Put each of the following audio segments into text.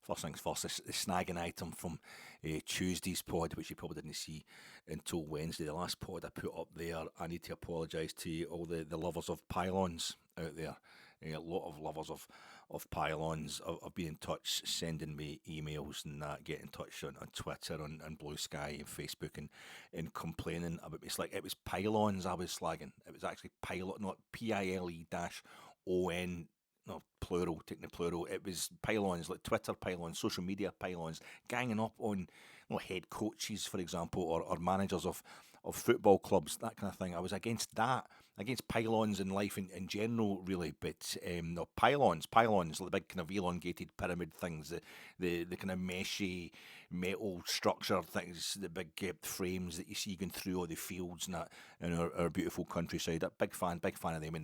First things first, the snagging item from Tuesday's pod, which you probably didn't see until Wednesday, the last pod I put up there. I need to apologise to all the lovers of pylons out there. A lot of lovers of pylons have been in touch, sending me emails and that, get in touch on Twitter, on Blue Sky and Facebook, and complaining about me. It's like it was pylons I was slagging. It was actually pylon, not PILE-ON. No, plural, taking the plural. It was pylons, like Twitter pylons, social media pylons, ganging up on head coaches, for example, or managers of football clubs, that kind of thing. I was against that, against pylons in life in general, really. But no, pylons, like the big kind of elongated pyramid things, the kind of meshy metal structure things, the big frames that you see going through all the fields and that in our beautiful countryside. A big fan of them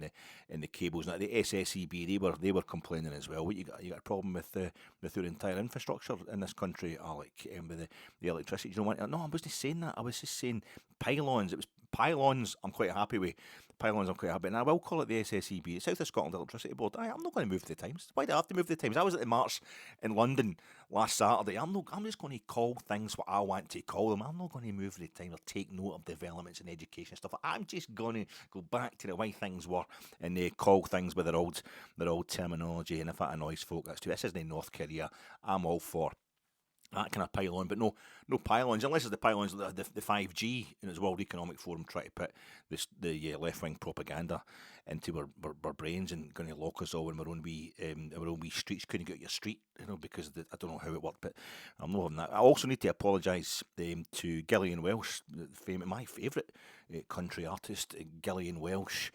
in the cables. Now the SSEB, they were complaining as well. What you got a problem with their entire infrastructure in this country, Alec, with the electricity? You don't want? No, I wasn't saying that. I was just saying pylons. It was pylons. I'm quite happy with pylons. I'm quite happy, and I will call it the SSEB, South of Scotland Electricity Board. I'm not going to move the times. Why do I have to move the times? I was at the march in London last Saturday. I'm just going to call things what I want to call them. I'm not going to move the time or take note of developments in education stuff. I'm just going to go back to the way things were and call things with their old terminology. And if that annoys folk, that's too. This isn't North Korea. I'm all for that kind of pylon, but no pylons, unless it's the pylons, the 5G in its World Economic Forum try to put the left-wing propaganda into our brains and going to lock us all in our own wee streets. Couldn't get out your street, because I don't know how it worked, but I'm not having that. I also need to apologise to Gillian Welsh, my favourite country artist, Gillian Welsh.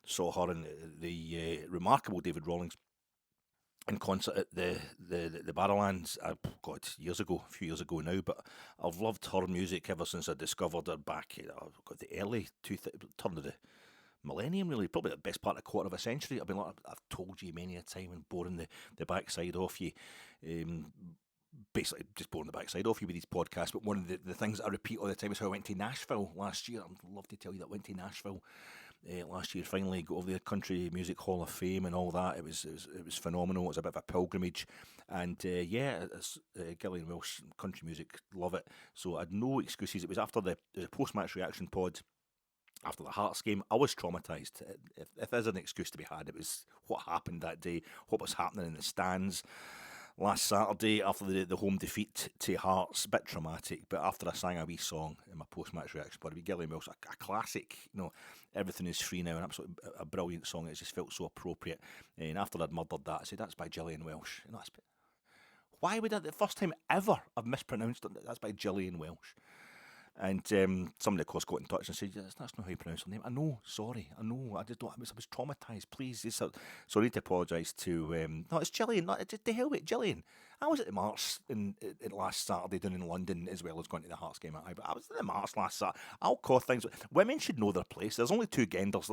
Saw her in the remarkable David Rawlings in concert at the Barrowlands, years ago, a few years ago now, but I've loved her music ever since I discovered her back at the early turn of the millennium, really, probably the best part of a quarter of a century. I've told you many a time and boring the backside off you, basically just boring the backside off you with these podcasts, but one of the things I repeat all the time is how I went to Nashville last year. I'd love to tell you that I went to Nashville last year, finally got over the Country Music Hall of Fame and all that. It was phenomenal. It was a bit of a pilgrimage, and it's Gillian Welsh country music, love it. So I had no excuses. It was after the post-match reaction pod after the Hearts game. I was traumatised. If there's an excuse to be had, it was what happened that day, what was happening in the stands last Saturday after the home defeat to Hearts. A bit traumatic, but after I sang a wee song in my post-match reaction pod, Gillian Welsh, a classic, Everything Is Free Now, an absolutely a brilliant song. It just felt so appropriate. And after I'd murdered that, I said, that's by Gillian Welsh. Why would the first time ever I've mispronounced it? That's by Gillian Welsh. And somebody, of course, got in touch and said, that's not how you pronounce her name. I know, sorry, I know, I just don't, I was traumatised, please. So I need to apologise to, no, it's Gillian, the hell with Gillian. I was at the March last Saturday down in London, as well as going to the Hearts game at Ibrox. I was at the March last Saturday. I'll call things, women should know their place. There's only two genders,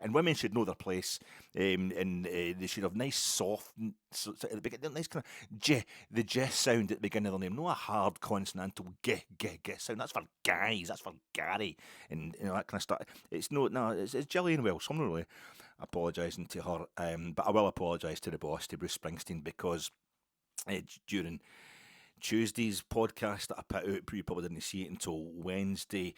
and women should know their place, and they should have nice soft, at the beginning, nice kind of the J sound at the beginning of their name, not a hard consonantal g sound. That's for guys, that's for Gary, and that kind of stuff. It's Gillian Welsh. So I'm not really apologising to her, but I will apologise to the boss, to Bruce Springsteen, because during Tuesday's podcast that I put out, you probably didn't see it until Wednesday,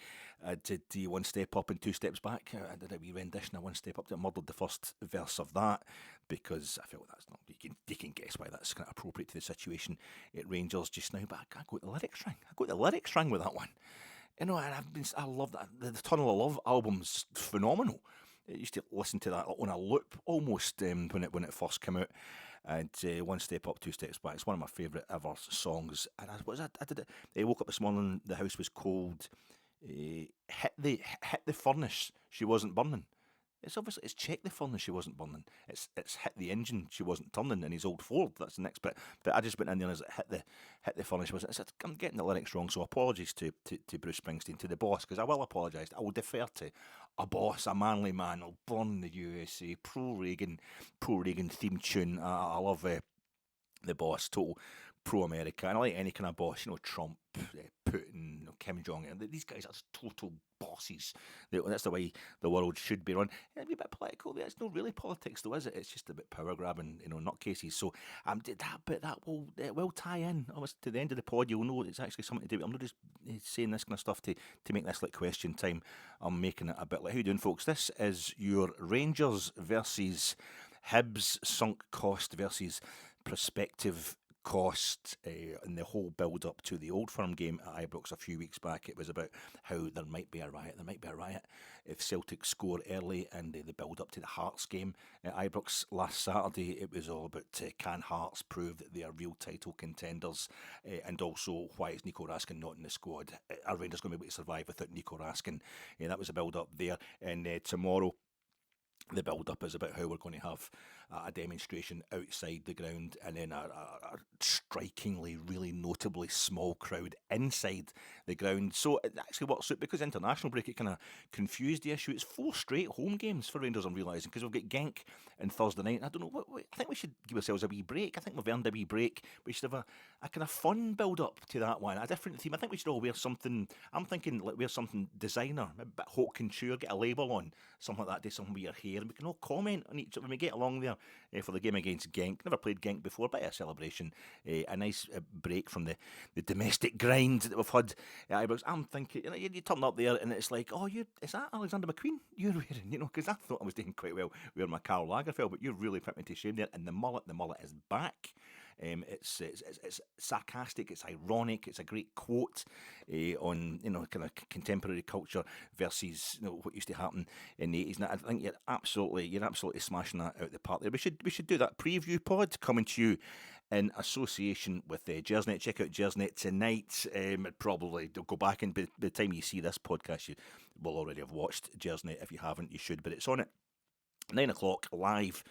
I did the One Step Up and Two Steps Back. I did a wee rendition of One Step Up. I murdered the first verse of that because I felt that's not, you can guess why that's kind of appropriate to the situation at Rangers just now, but I got the lyrics wrong with that one. And I love that. The Tunnel of Love album's phenomenal. I used to listen to that on a loop almost when it first came out. And One Step Up, Two Steps Back. It's one of my favourite ever songs. And I did it. I woke up this morning. The house was cold. Hit the furnace. She wasn't burning. It's check the furnace. She wasn't burning. It's hit the engine. She wasn't turning. In his old Ford. That's the next bit. But I just went in there and hit the furnace. I'm getting the lyrics wrong. So apologies to Bruce Springsteen, to the boss, because I will apologise. I will defer to a boss, a manly man. I'll burn the USA. Pro Reagan theme tune. I love the boss. Total pro-America, and I like any kind of boss, Trump, Putin, Kim Jong-un. These guys are just total bosses. That's the way the world should be run. It'd be a bit political. It's not really politics, though, is it? It's just a bit power grabbing, nutcases. So that will tie in. Almost to the end of the pod, you'll know it's actually something to do. I'm not just saying this kind of stuff to make this like question time. I'm making it a bit like, how you doing, folks? This is your Rangers versus Hibs sunk cost versus prospective cost, and the whole build up to the Old Firm game at Ibrox a few weeks back. It was about how there might be a riot. If Celtic score early, and the build up to the Hearts game at Ibrox last Saturday. It was all about can Hearts prove that they are real title contenders, and also why is Nico Raskin not in the squad? Are Rangers going to be able to survive without Nico Raskin? That was a build up there, and tomorrow the build-up is about how we're going to have a demonstration outside the ground, and then a strikingly, really notably small crowd inside the ground. So it actually works out, because international break, it kind of confused the issue. It's 4 straight home games for Rangers, I'm realising, because we've got Genk on Thursday night. I don't know, I think we should give ourselves a wee break. I think we've earned a wee break. We should have a kind of fun build-up to that one, a different theme. I think we should all wear something, I'm thinking, like, wear something designer, a bit haute couture, get a label on, something like that, do something with your hair, and we can all comment on each other when we get along there for the game against Genk. Never played Genk before, but a celebration, a nice break from the domestic grind that we've had at Ibrox. I'm thinking, you turn up there and it's like, oh, is that Alexander McQueen you're wearing? Because I thought I was doing quite well wearing my Karl Lagerfeld, but you've really put me to shame there. And the mullet is back. It's sarcastic, it's ironic, it's a great quote on kind of contemporary culture versus what used to happen in the 80s. And I think you're absolutely smashing that out the park there. We should do that preview pod coming to you in association with Jersnet. Check out Jersnet tonight. Probably go back, and by the time you see this podcast, you will already have watched Jersnet. If you haven't, you should. But it's on at 9 o'clock live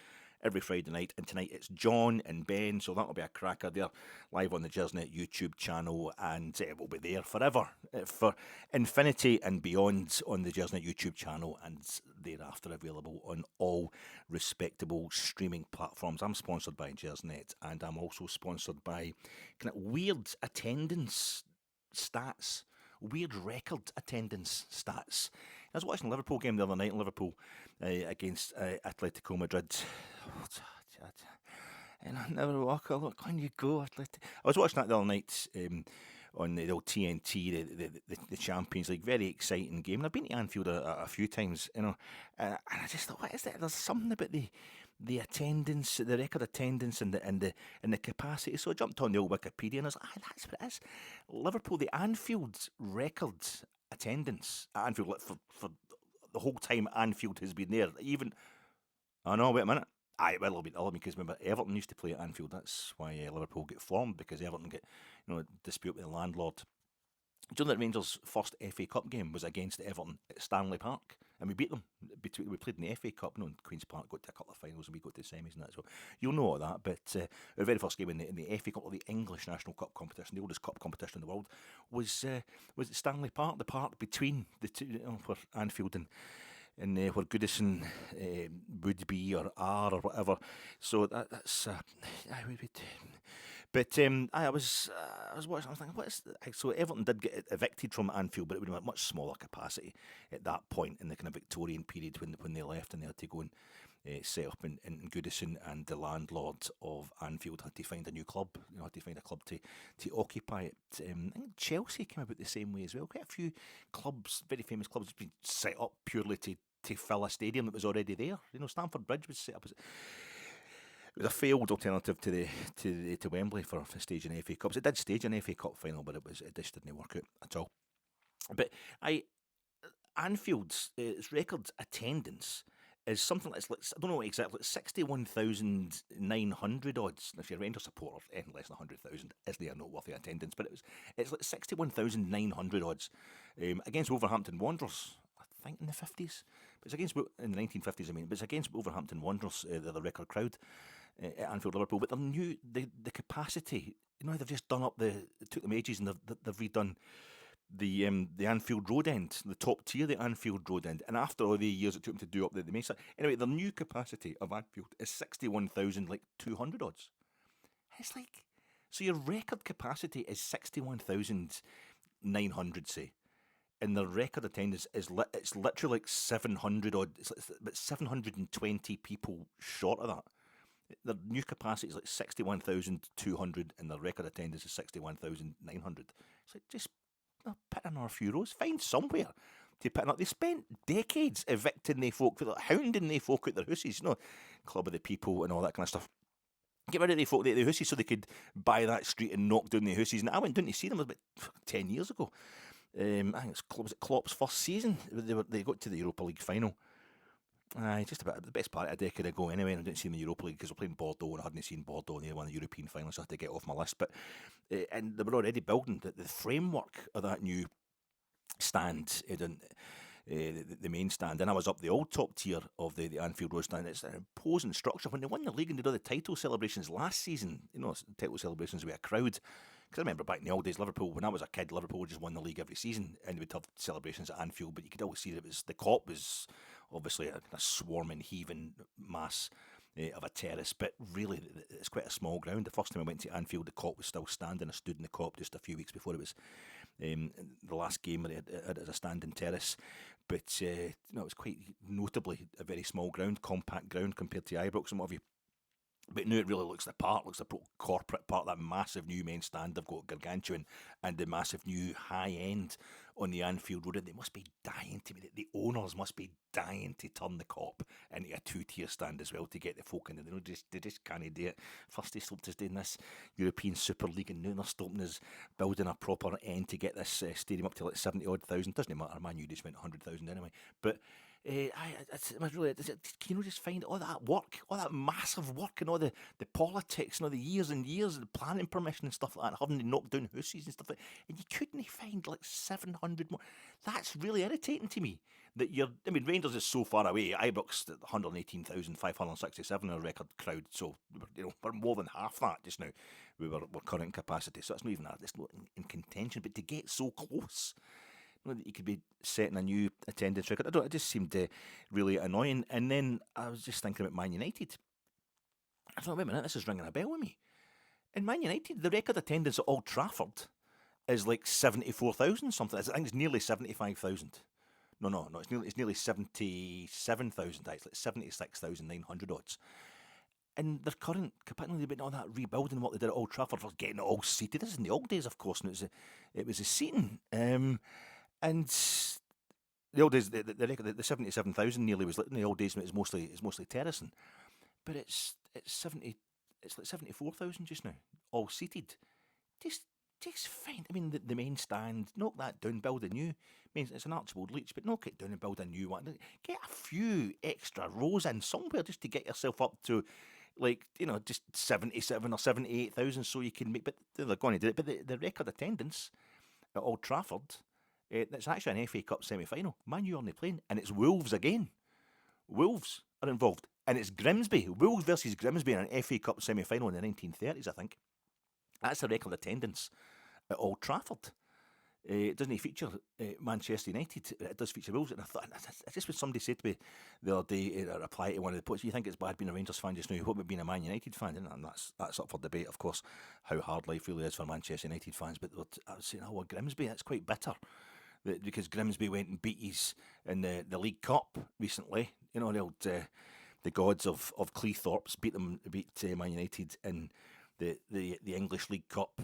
every Friday night, and tonight it's John and Ben, so that'll be a cracker there, live on the Jersnet YouTube channel, and it will be there forever, for infinity and beyond, on the Jersnet YouTube channel, and thereafter available on all respectable streaming platforms. I'm sponsored by Jersnet, and I'm also sponsored by kind of weird attendance stats, weird record attendance stats. I was watching the Liverpool game the other night, Liverpool against Atletico Madrid. And I never walk a look when you go, Atletico. I was watching that the other night on the old TNT, the Champions League. Very exciting game. And I've been to Anfield a few times, and I just thought, what is that? There's something about the attendance, the record attendance, and the capacity. So I jumped on the old Wikipedia, and I was like, that's what it is. Liverpool, the Anfield record attendance at Anfield, like, for the whole time Anfield has been there. Even, oh no, wait a minute. Well, it'll be because remember Everton used to play at Anfield. That's why Liverpool get formed, because Everton get dispute with the landlord. Do you know that Rangers' first FA Cup game was against Everton at Stanley Park, and we beat them. We played in the FA Cup, in Queen's Park, got to a couple of finals, and we got to the semis and that. So you'll know all that. But our very first game in the FA Cup, or the English National Cup competition, the oldest cup competition in the world, was at Stanley Park, the park between the two, where Anfield and where Goodison would be, or are, or whatever. So that's I would be. But I was watching. I was thinking, what is so Everton did get evicted from Anfield, but it would have been a much smaller capacity at that point in the kind of Victorian period when they left, and they had to go and set up in Goodison, and the landlord of Anfield had to find a new club. Had to find a club to occupy it. I think Chelsea came about the same way as well. Quite a few clubs, very famous clubs, have been set up purely to fill a stadium that was already there. Stamford Bridge was set up as it was a failed alternative to Wembley for staging FA Cups. It did stage an FA Cup final, but it just didn't work out at all. But Anfield's its record attendance is something like, I don't know exactly, 61,900 odds. If you're a Rangers supporter, anything less than 100,000 isn't a noteworthy attendance, but it's like 61,900 odds against Wolverhampton Wanderers, I think in the 50s. But it's against, in the 1950s, but it's against Wolverhampton Wanderers, they're the record crowd at Anfield, Liverpool. But the capacity, they've just done up it took them ages, and they've redone the Anfield Road end, the top tier, the Anfield Road end, and after all the years it took them to do up the main side. Anyway, the new capacity of Anfield is 61,200 odds. It's like, So your record capacity is 61,900, say, and the record attendance is it's literally like 700 odd. It's about 720 people short of that. The new capacity is like 61,200, and the record attendance is 61,900. It's like, just put in our few rows. Find somewhere to put in. They spent decades evicting the folk, hounding the folk out their houses, Club of the People and all that kind of stuff. Get rid of the folk, the houses, so they could buy that street and knock down the houses. And I went down to see them about 10 years ago. I think was it Klopp's first season. They got to the Europa League final. Just about the best part of a decade ago anyway, and I didn't see them in the Europa League because we're playing Bordeaux, and I hadn't seen Bordeaux, and they won the European final, so I had to get off my list. But and they were already building the framework of that new stand, the main stand, and I was up the old top tier of the Anfield Road stand. It's an imposing structure. When they won the league and did all the title celebrations last season, title celebrations with a crowd. Because I remember back in the old days, Liverpool, when I was a kid, Liverpool just won the league every season, and we'd have celebrations at Anfield, but you could always see that the Kop was obviously a swarming, heaving mass of a terrace, but really it's quite a small ground. The first time I went to Anfield, the Kop was still standing. I stood in the Kop just a few weeks before it was the last game where they had it as a standing terrace. But it was quite notably a very small ground, compact ground compared to Ibrox and what have you. But now it really looks the part, looks the corporate part, that massive new main stand they've got, gargantuan, and the massive new high end on the Anfield Road. And they must be dying to me. The owners must be dying to turn the Kop into a two-tier stand as well to get the folk in. They just can't do it. First they stopped us doing this European Super League, and now they're stopping us building a proper end to get this stadium up to like 70 odd thousand. Doesn't matter, Man U just went 100,000 anyway. But can you just find all that work, all that massive work, and all the politics and all the years and years of planning permission and stuff like that, having to knock down houses and stuff like that, and you couldn't find like 700 more. That's really irritating to me. Rangers is so far away. Ibrox 118,567 a record crowd, so we're more than half that just now. We're current capacity, so it's not even it's not in contention. But to get so close, that you could be setting a new attendance record. It just seemed really annoying. And then I was just thinking about Man United. I thought, wait a minute, this is ringing a bell with me. In Man United, the record attendance at Old Trafford is like 74,000 something. I think it's nearly 75,000. No, it's nearly 77,000. It's like 76,900 odds. And their current capacity, they've been all that rebuilding what they did at Old Trafford for getting it all seated. This is in the old days, of course, and it was a seating. And the old days, the 77,000 nearly was like in the old days when it's mostly terracing, but it's like 74,000 just now, all seated. Just fine. I mean, the main stand, knock that down, build a new. I mean, it's an Archibald Leach, but knock it down and build a new one. Get a few extra rows in somewhere just to get yourself up to, just 77 or 78,000, so you can make. But they're going to do it. But the record attendance at Old Trafford. It's actually an FA Cup semi-final. Man U aren't playing, and it's Wolves again. Wolves are involved, and it's Grimsby. Wolves versus Grimsby in an FA Cup semi-final in the 1930s, I think. That's a record attendance at Old Trafford. It doesn't feature Manchester United. It does feature Wolves. And I thought, just when somebody said to me the other day, a reply to one of the posts, you think it's bad being a Rangers fan just now? What about being a Man United fan? And that's up for debate, of course, how hard life really is for Manchester United fans. But I was saying, Grimsby, that's quite bitter. Because Grimsby went and beat us in the League Cup recently. The gods of Cleethorpes beat Man United in the English League Cup,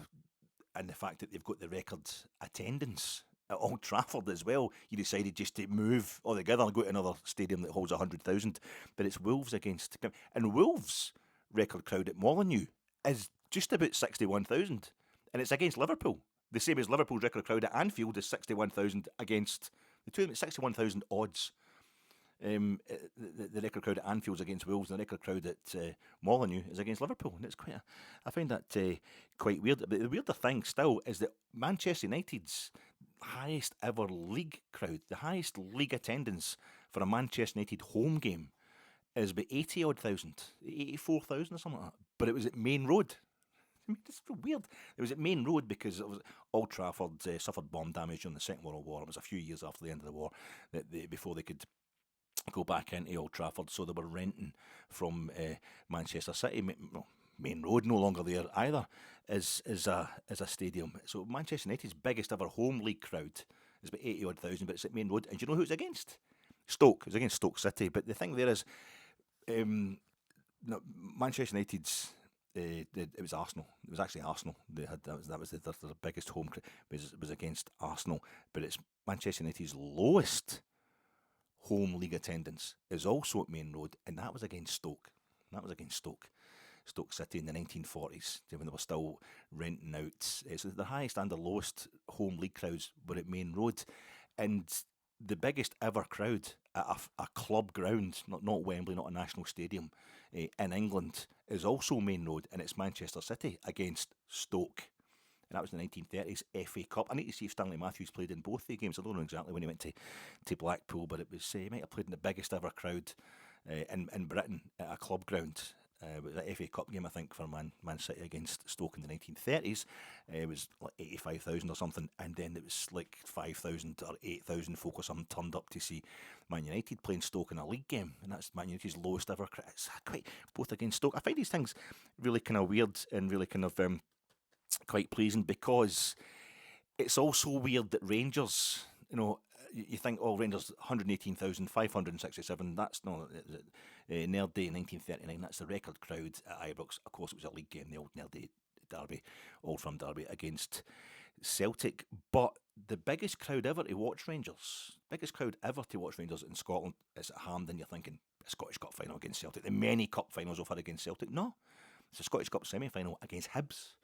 and the fact that they've got the record attendance at Old Trafford as well. You decided just to move altogether and go to another stadium that holds 100,000. But it's Wolves against, and Wolves' record crowd at Molineux is just about 61,000, and it's against Liverpool. The same as Liverpool's record crowd at Anfield is 61,000 against the two, 61,000 odds. The record crowd at Anfield's against Wolves, and the record crowd at Molineux is against Liverpool. And it's I find that quite weird. But the weirder thing still is that Manchester United's highest ever league crowd, the highest league attendance for a Manchester United home game, is about 80 odd thousand, 84,000 or something like that. But it was at Main Road. I mean, it's so weird. It was at Main Road because it was Old Trafford suffered bomb damage during the Second World War. It was a few years after the end of the war before they could go back into Old Trafford, so they were renting from Manchester City. Main Road no longer there either as a stadium. So Manchester United's biggest ever home league crowd is about 80 odd thousand, but it's at Main Road. And do you know who it's against? Stoke. It was against Stoke City. But the thing there is, no, Manchester United's. It was Arsenal. It was actually Arsenal. They had that was their biggest home. It was against Arsenal, but it's Manchester United's lowest home league attendance is also at Main Road, and that was against Stoke. Stoke City in the 1940s, when they were still renting out. So the highest and the lowest home league crowds were at Main Road, and the biggest ever crowd at a club ground, not Wembley, not a national stadium, in England, is also Main Road, and it's Manchester City against Stoke. And that was the 1930s FA Cup. I need to see if Stanley Matthews played in both the games. I don't know exactly when he went to Blackpool, but it was he might have played in the biggest ever crowd in Britain at a club ground. The FA Cup game, I think, for Man City against Stoke in the 1930s. It was like 85,000 or something, and then it was like 5,000 or 8,000 folk or something turned up to see Man United playing Stoke in a league game, and that's Man United's lowest ever. It's quite both against Stoke. I find these things really kind of weird and really kind of quite pleasing, because it's also weird that Rangers, you think, Rangers 118,567. That's not Nerd Day 1939. That's the record crowd at Ibrox. Of course, it was a league game, the old Nerd Day derby, Old Firm derby against Celtic. But the biggest crowd ever to watch Rangers, in Scotland is at Hampden. You're thinking a Scottish Cup final against Celtic. The many cup finals we've had against Celtic. No, it's a Scottish Cup semi-final against Hibs.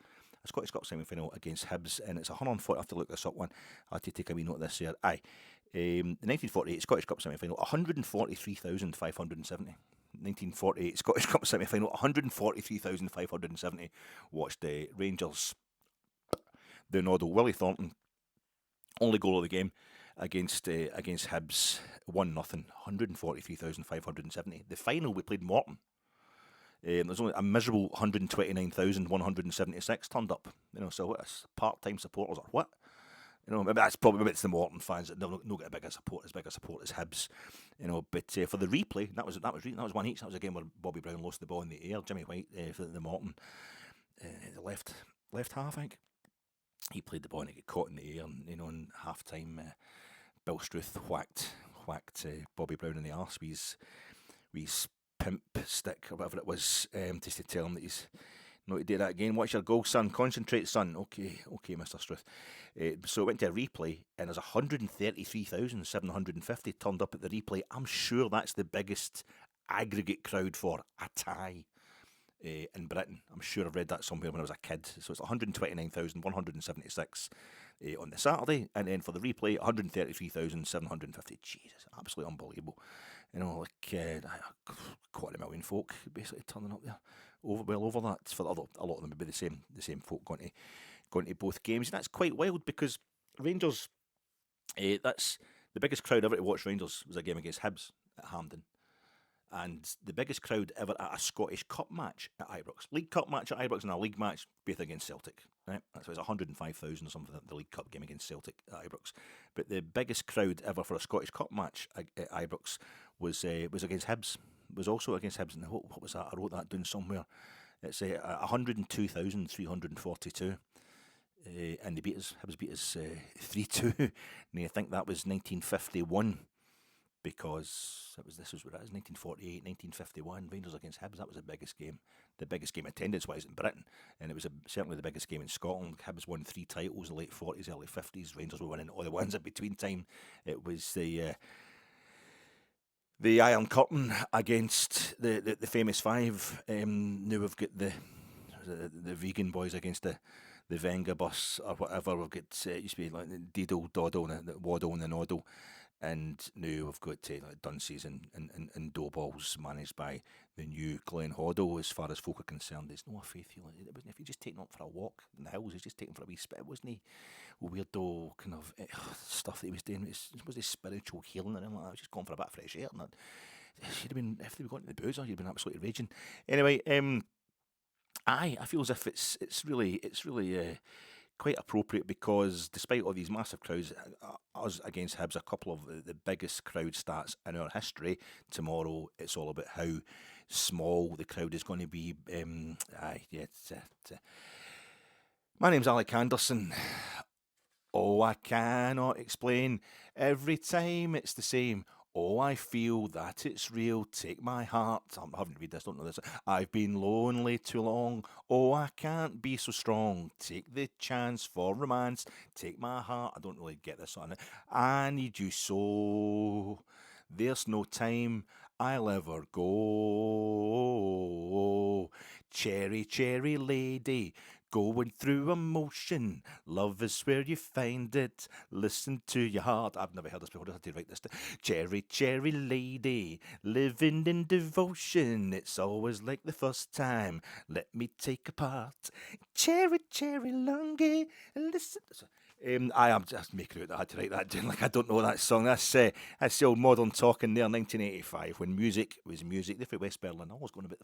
A Scottish Cup semi-final against Hibs, and it's 140. I have to look this up one. I had to take a wee note of this here. The 1948 Scottish Cup semi-final, 143,570. 1948 Scottish Cup semi-final, 143,570 watched Rangers. The Noddle, Willie Thornton, only goal of the game against Hibs, 1-0, 143,570. The final, we played Morton. There's only a miserable 129,176 turned up. So what, part-time supporters or what? Maybe that's maybe it's the Morton fans that don't get a bigger support as Hibs. But for the replay, that was one each. That was a game where Bobby Brown lost the ball in the air. Jimmy White for the Morton, the left half, I think. He played the ball and he got caught in the air. And, in half time, Bill Struth whacked Bobby Brown in the arse with his pimp stick or whatever it was, just to tell him that he's not to do that again. What's your goal, son? Concentrate, son. Okay, Mr. Struth. So it went to a replay, and there's 133,750 turned up at the replay. I'm sure that's the biggest aggregate crowd for a tie in Britain. I'm sure I've read that somewhere when I was a kid. So it's 129,176 on the Saturday, and then for the replay, 133,750. Jesus, absolutely unbelievable. Quarter of a million folk basically turning up there, over that. For a lot of them would be the same folk going to both games, and that's quite wild because Rangers, that's the biggest crowd ever to watch Rangers was a game against Hibs at Hampden, and the biggest crowd ever at a Scottish Cup match at Ibrox, League Cup match at Ibrox, and a league match both against Celtic. Right, that's 105,000 or something. The League Cup game against Celtic at Ibrox, but the biggest crowd ever for a Scottish Cup match at Ibrox was against Hibs. Was also against Hibs, and what was that? I wrote that down somewhere. It's 102,342. And they beat us. Hibs beat us 3-2. And I think that was 1951, because this was what it is. 1948, 1951. Rangers against Hibs. That was the biggest game attendance-wise in Britain, and it was certainly the biggest game in Scotland. Hibs won 3 titles in the late 40s, early 50s. Rangers were winning all the ones in between time. It was the Iron Curtain against the famous five. Now we've got the vegan boys against the Venga bus or whatever. We've got it used to be like the Diddle, Doddle, and the Waddle and the Noddle, and now we've got like Dunseys and Doughballs managed by the new Glenn Hoddle. As far as folk are concerned, there's no faith. It wasn't if you just taking up for a walk in the hills. He's just taking for a wee spit. It wasn't weirdo kind of stuff that he was doing. It was his spiritual healing and like that. I was just going for a bit of fresh air. And she'd have been, if they were going to the boozer, you'd have been absolutely raging. Anyway, I feel as if it's really quite appropriate because despite all these massive crowds, us against Hibs, a couple of the biggest crowd stats in our history. Tomorrow, it's all about how small the crowd is going to be. My name's Alec Anderson. Oh, I cannot explain. Every time it's the same. Oh, I feel that it's real. Take my heart. I'm having to read this, don't know this. I've been lonely too long. Oh, I can't be so strong. Take the chance for romance. Take my heart. I don't really get this on it. I need you so. There's no time I'll ever go. Cherry, cherry lady. Going through emotion, love is where you find it. Listen to your heart. I've never heard this before. I had to write this. Cherry, cherry lady, living in devotion. It's always like the first time. Let me take a part. Cherry, cherry lungy, listen. I am just making out that I had to write that down. Like I don't know that song. That's the old modern talking there, 1985, when music was music. They're from West Berlin. I was going a bit.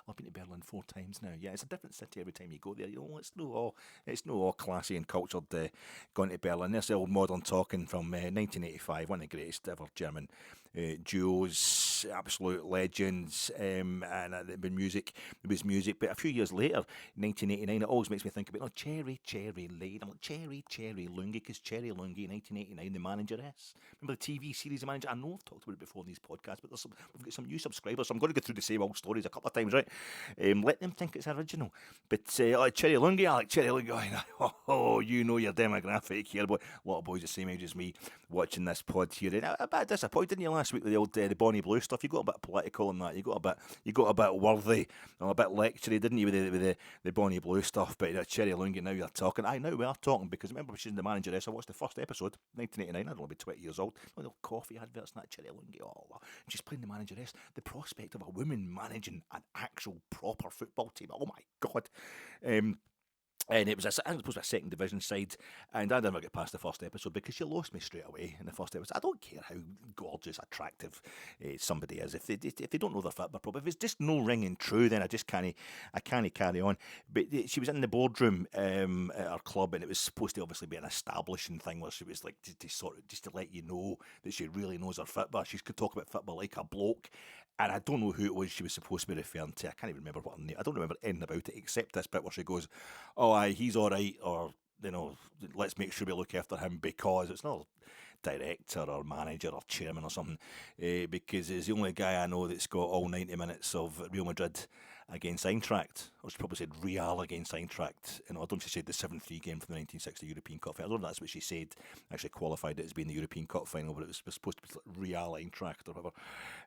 I've been to Berlin 4 times now. Yeah, it's a different city every time you go there. You know, it's no all classy and cultured going to Berlin. There's the old modern talking from 1985, one of the greatest ever German duos, absolute legends. And there was music. But a few years later, 1989, it always makes me think about Cherry, cherry lady. I'm like Cherry, cherry lungy, because Cherry Lungy, 1989, the Manageress. Remember the TV series, The Manager? I know I've talked about it before in these podcasts, but we've got some new subscribers, so I'm going to go through the same old stories a couple of times, right? Let them think it's original. But Cherry Lungy, I like Cherry Lungy. Oh, you know your demographic here, boy. A lot of boys the same age as me watching this pod here. And a bit disappointed, didn't you, last week with the old the Bonnie Blue stuff? You got a bit political in that. You got a bit worthy, and a bit lectury, didn't you, with the Bonnie Blue stuff? But Cherry Lungy, now you're talking. Now we are talking, because remember she's in the Manageress. I watched the first episode, 1989. I'd only be 20 years old. Little coffee adverts and that Cherry Lungy. Oh, she's playing the Manageress. The prospect of a woman managing an actual proper football team. Oh my God. And it was I think it was a second division side, and I never get past the first episode because she lost me straight away in the first episode. I don't care how gorgeous, attractive somebody is. If they don't know their football properly, if it's just no ringing true, then I can't carry on. But she was in the boardroom at our club, and it was supposed to obviously be an establishing thing where she was like just to let you know that she really knows her football. She could talk about football like a bloke. And I don't know who it was she was supposed to be referring to. I can't even remember what her name. I don't remember anything about it except this bit where she goes, "Oh, aye, he's all right," or let's make sure we look after him because it's not director or manager or chairman or something. Because it's the only guy I know that's got all 90 minutes of Real Madrid against Eintracht, or she probably said Real against Eintracht. I don't think she said the 7-3 game from the 1960 European Cup final. I don't know if that's what she said. Actually qualified it as being the European Cup final, but it was supposed to be like Real Eintracht or whatever.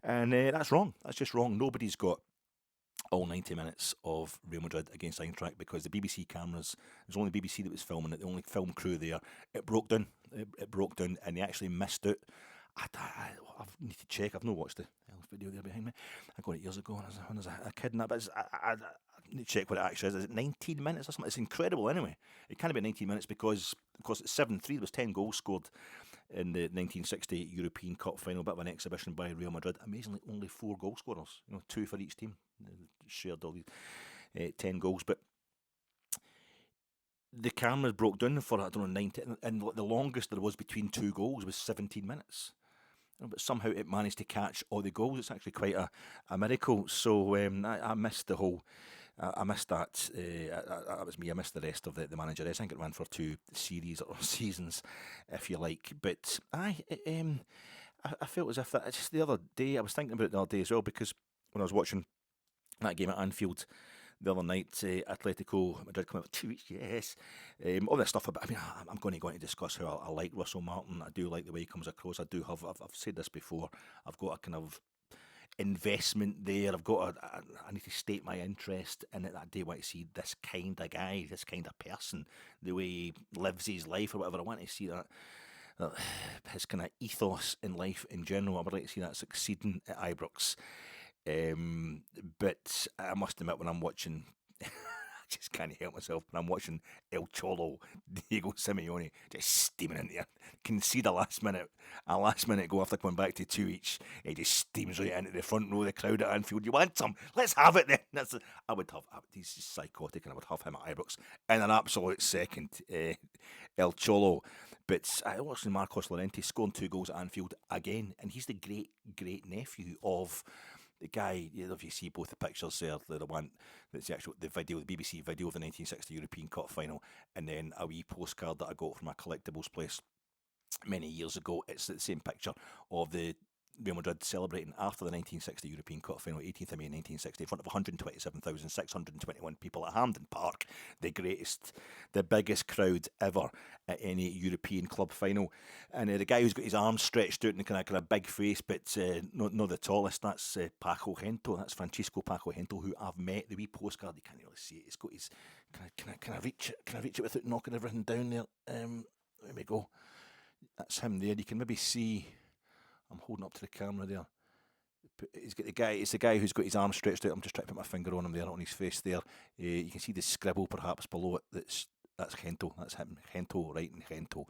And that's wrong. That's just wrong. Nobody's got all 90 minutes of Real Madrid against Eintracht because the BBC cameras, it was only the BBC that was filming it, the only film crew there. It broke down. It broke down, and they actually missed out. I need to check. I've not watched the video there behind me. I got it years ago when I was a kid, and that. But I need to check what it actually is. Is it 19 minutes or something? It's incredible anyway. It can't be 19 minutes because it's 7-3. There was 10 goals scored in the 1960 European Cup final. Bit of an exhibition by Real Madrid. Amazingly, only 4 goal scorers. 2 for each team. Shared all these 10 goals, but the cameras broke down for 90, and the longest there was between 2 goals was 17 minutes. But somehow it managed to catch all the goals. It's actually quite a miracle. So I missed the whole. I missed that. That was me. I missed the rest of the Manageress. I think it ran for 2 series or seasons, if you like. But I felt as if that just the other day. I was thinking about it the other day as well, because when I was watching that game at Anfield the other night, Atletico Madrid come out for 2 weeks, yes. All this stuff about, I'm going to go on to discuss how I like Russell Martin. I do like the way he comes across. I've said this before, I've got a kind of investment there. I need to state my interest in it. I do want to see this kind of guy, this kind of person, the way he lives his life or whatever. I want to see that. His kind of ethos in life in general. I would like to see that succeeding at Ibrox. But I must admit, when I'm watching, just can't help myself when I'm watching El Cholo, Diego Simeone, just steaming in there. Can see a last minute goal after coming back to 2 each. He just steams right into the front row of the crowd at Anfield. You want some? Let's have it then. He's just psychotic, and I would have him at Ibrox in an absolute second. El Cholo. But I watched Marcos Llorente scoring 2 goals at Anfield again, and he's the great nephew of the guy. If you see both the pictures there, the one that's the video, the BBC video of the 1960 European Cup final, and then a wee postcard that I got from a collectibles place many years ago. It's the same picture of the Real Madrid celebrating after the 1960 European Cup final, 18th of May 1960, in front of 127,621 people at Hampden Park, the biggest crowd ever at any European club final. And the guy who's got his arms stretched out and kind of big face, but not the tallest, that's Paco Gento. That's Francisco Paco Gento, who I've met. The wee postcard, you can't really see it. It's got his. Can I reach it? Can I reach it without knocking everything down there? There we go. That's him there. You can maybe see. I'm holding up to the camera there. It's the guy who's got his arms stretched out. I'm just trying to put my finger on him there, on his face there. You can see the scribble perhaps below it. That's Gento. That's him. Gento writing Gento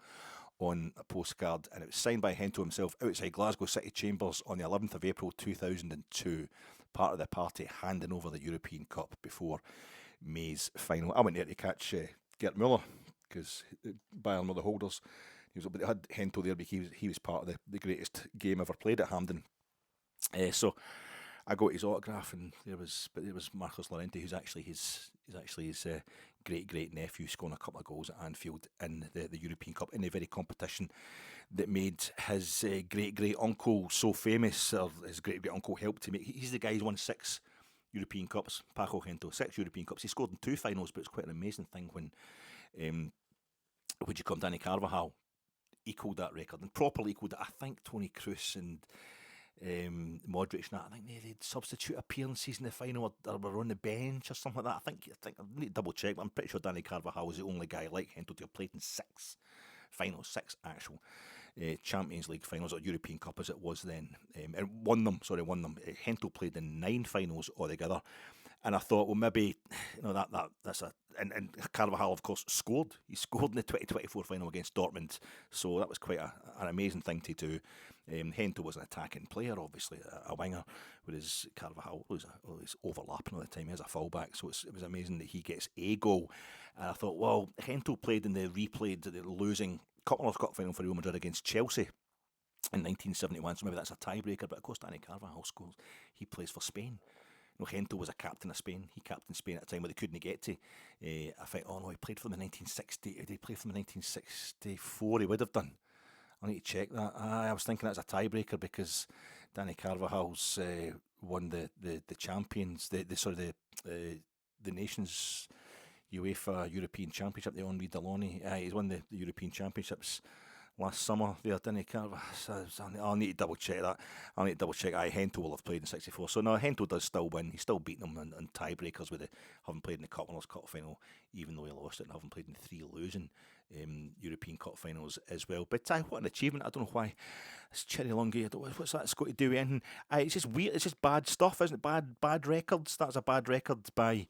on a postcard, and it was signed by Gento himself outside Glasgow City Chambers on the 11th of April 2002. Part of the party handing over the European Cup before May's final. I went there to catch Gert Müller because Bayern were the holders. But they had Gento there because he was part of the greatest game ever played at Hampden. So I got his autograph, and there was Marcos Llorente, who's actually his great nephew, scoring a couple of goals at Anfield in the European Cup in the very competition that made his great uncle so famous. Or his great uncle helped to make. He's the guy who's won 6 European Cups. Paco Gento, 6 European Cups. He scored in 2 finals, but it's quite an amazing thing when would you come Danny Carvajal equalled that record and properly equalled it. I think Toni Kroos and Modric and that, I think they did substitute appearances in the final or were on the bench or something like that. I think I need to double check, but I'm pretty sure Danny Carvajal was the only guy like Gento to have played in 6 finals, 6 actual Champions League finals, or European Cup as it was then, and won them. Gento played in 9 finals altogether. And I thought, well, maybe that's and Carvajal, of course, scored. He scored in the 2024 final against Dortmund, so that was quite an amazing thing to do. Gento was an attacking player, obviously a winger, whereas Carvajal was overlapping all the time as a fullback. So it was amazing that he gets a goal. And I thought, well, Gento played in the losing Commonwealth Cup final for Real Madrid against Chelsea in 1971, so maybe that's a tiebreaker. But of course, Danny Carvajal scores. He plays for Spain. Gento was a captain of Spain. He captained Spain at a time where they couldn't get to. I think, he played for them in 1960. Did he play for them in 1964? He would have done. I need to check that. I was thinking that's a tiebreaker because Danny Carvajal's won the champions, the Nations UEFA European Championship. They won with Deloney. He's won the European Championships last summer there, didn't he? I'll need to double check that. Gento will have played in 64. So no, Gento does still win. He's still beating them in tiebreakers with having played in the Commonwealth Cup final, even though he lost it, and having played in 3 losing European Cup finals as well. But what an achievement. I don't know why it's Cherry Lungy. What's that got to do with anything? It's just weird. It's just bad stuff, isn't it? Bad records. That's a bad record by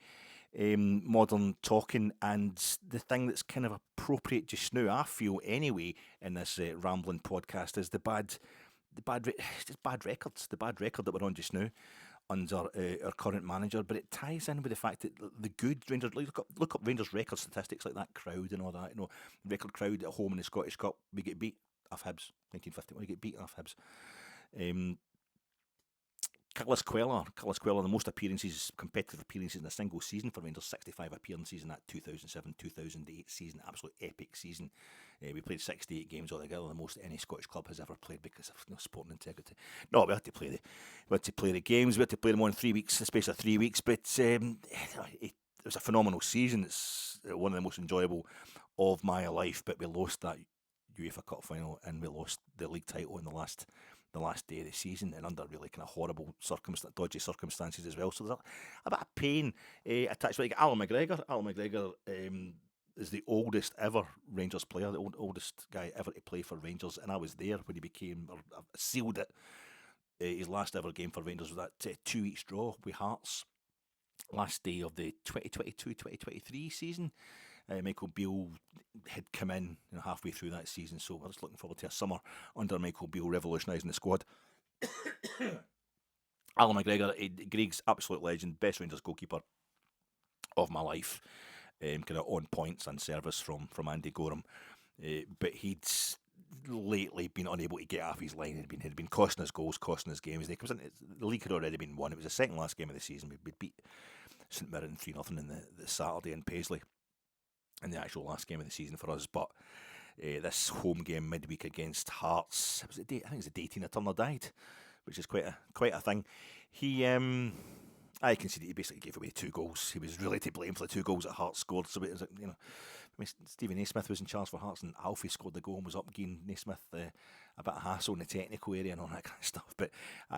modern talking, and the thing that's kind of appropriate just now, I feel anyway, in this rambling podcast, is the bad records. The bad record that we're on just now under our current manager, but it ties in with the fact that the good Rangers, look up Rangers record statistics, like that crowd and all that. Record crowd at home in the Scottish Cup. We get beat off Hibs, 1950. We get beaten off Hibs. Carlos Cuellar, the most competitive appearances in a single season for Rangers, 65 appearances in that 2007-2008 season, absolute epic season. We played 68 games altogether, the most any Scottish club has ever played because of no sporting integrity. No, we had to play the games, we had to play them on 3 weeks, a space of 3 weeks, but it was a phenomenal season. It's one of the most enjoyable of my life, but we lost that UEFA Cup final and we lost the league title in the last day of the season, and under really kind of horrible dodgy circumstances as well. So there's a bit of pain attached to it. Like Alan McGregor is the oldest ever Rangers player, the oldest guy ever to play for Rangers, and I was there when he sealed it. His last ever game for Rangers was that 2 each draw with Hearts last day of the 2022-2023 season. Michael Beale had come in halfway through that season, so I was looking forward to a summer under Michael Beale revolutionising the squad. Alan McGregor, Greg's absolute legend, best Rangers goalkeeper of my life, kind of on points and service from Andy Gorham, but he'd lately been unable to get off his line. He'd been costing us goals, costing us games. The league had already been won. It was the second last game of the season. We beat St Mirren 3-0 in the Saturday in Paisley in the actual last game of the season for us. But this home game midweek against Hearts, I think it was the day Tina Turner died, which is quite a thing. I consider he basically gave away 2 goals. He was really to blame for the 2 goals that Hearts scored. So it was Stephen Naismith was in charge for Hearts, and Alfie scored the goal and was up giving Naismith a bit of hassle in the technical area and all that kind of stuff. But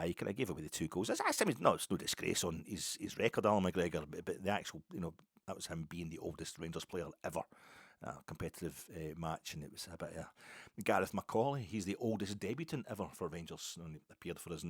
he kind of gave away the 2 goals. It's no disgrace on his record, Alan McGregor, but the actual, that was him being the oldest Rangers player ever. Competitive match, and it was a bit of Gareth McCauley. He's the oldest debutant ever for Rangers, and he appeared for us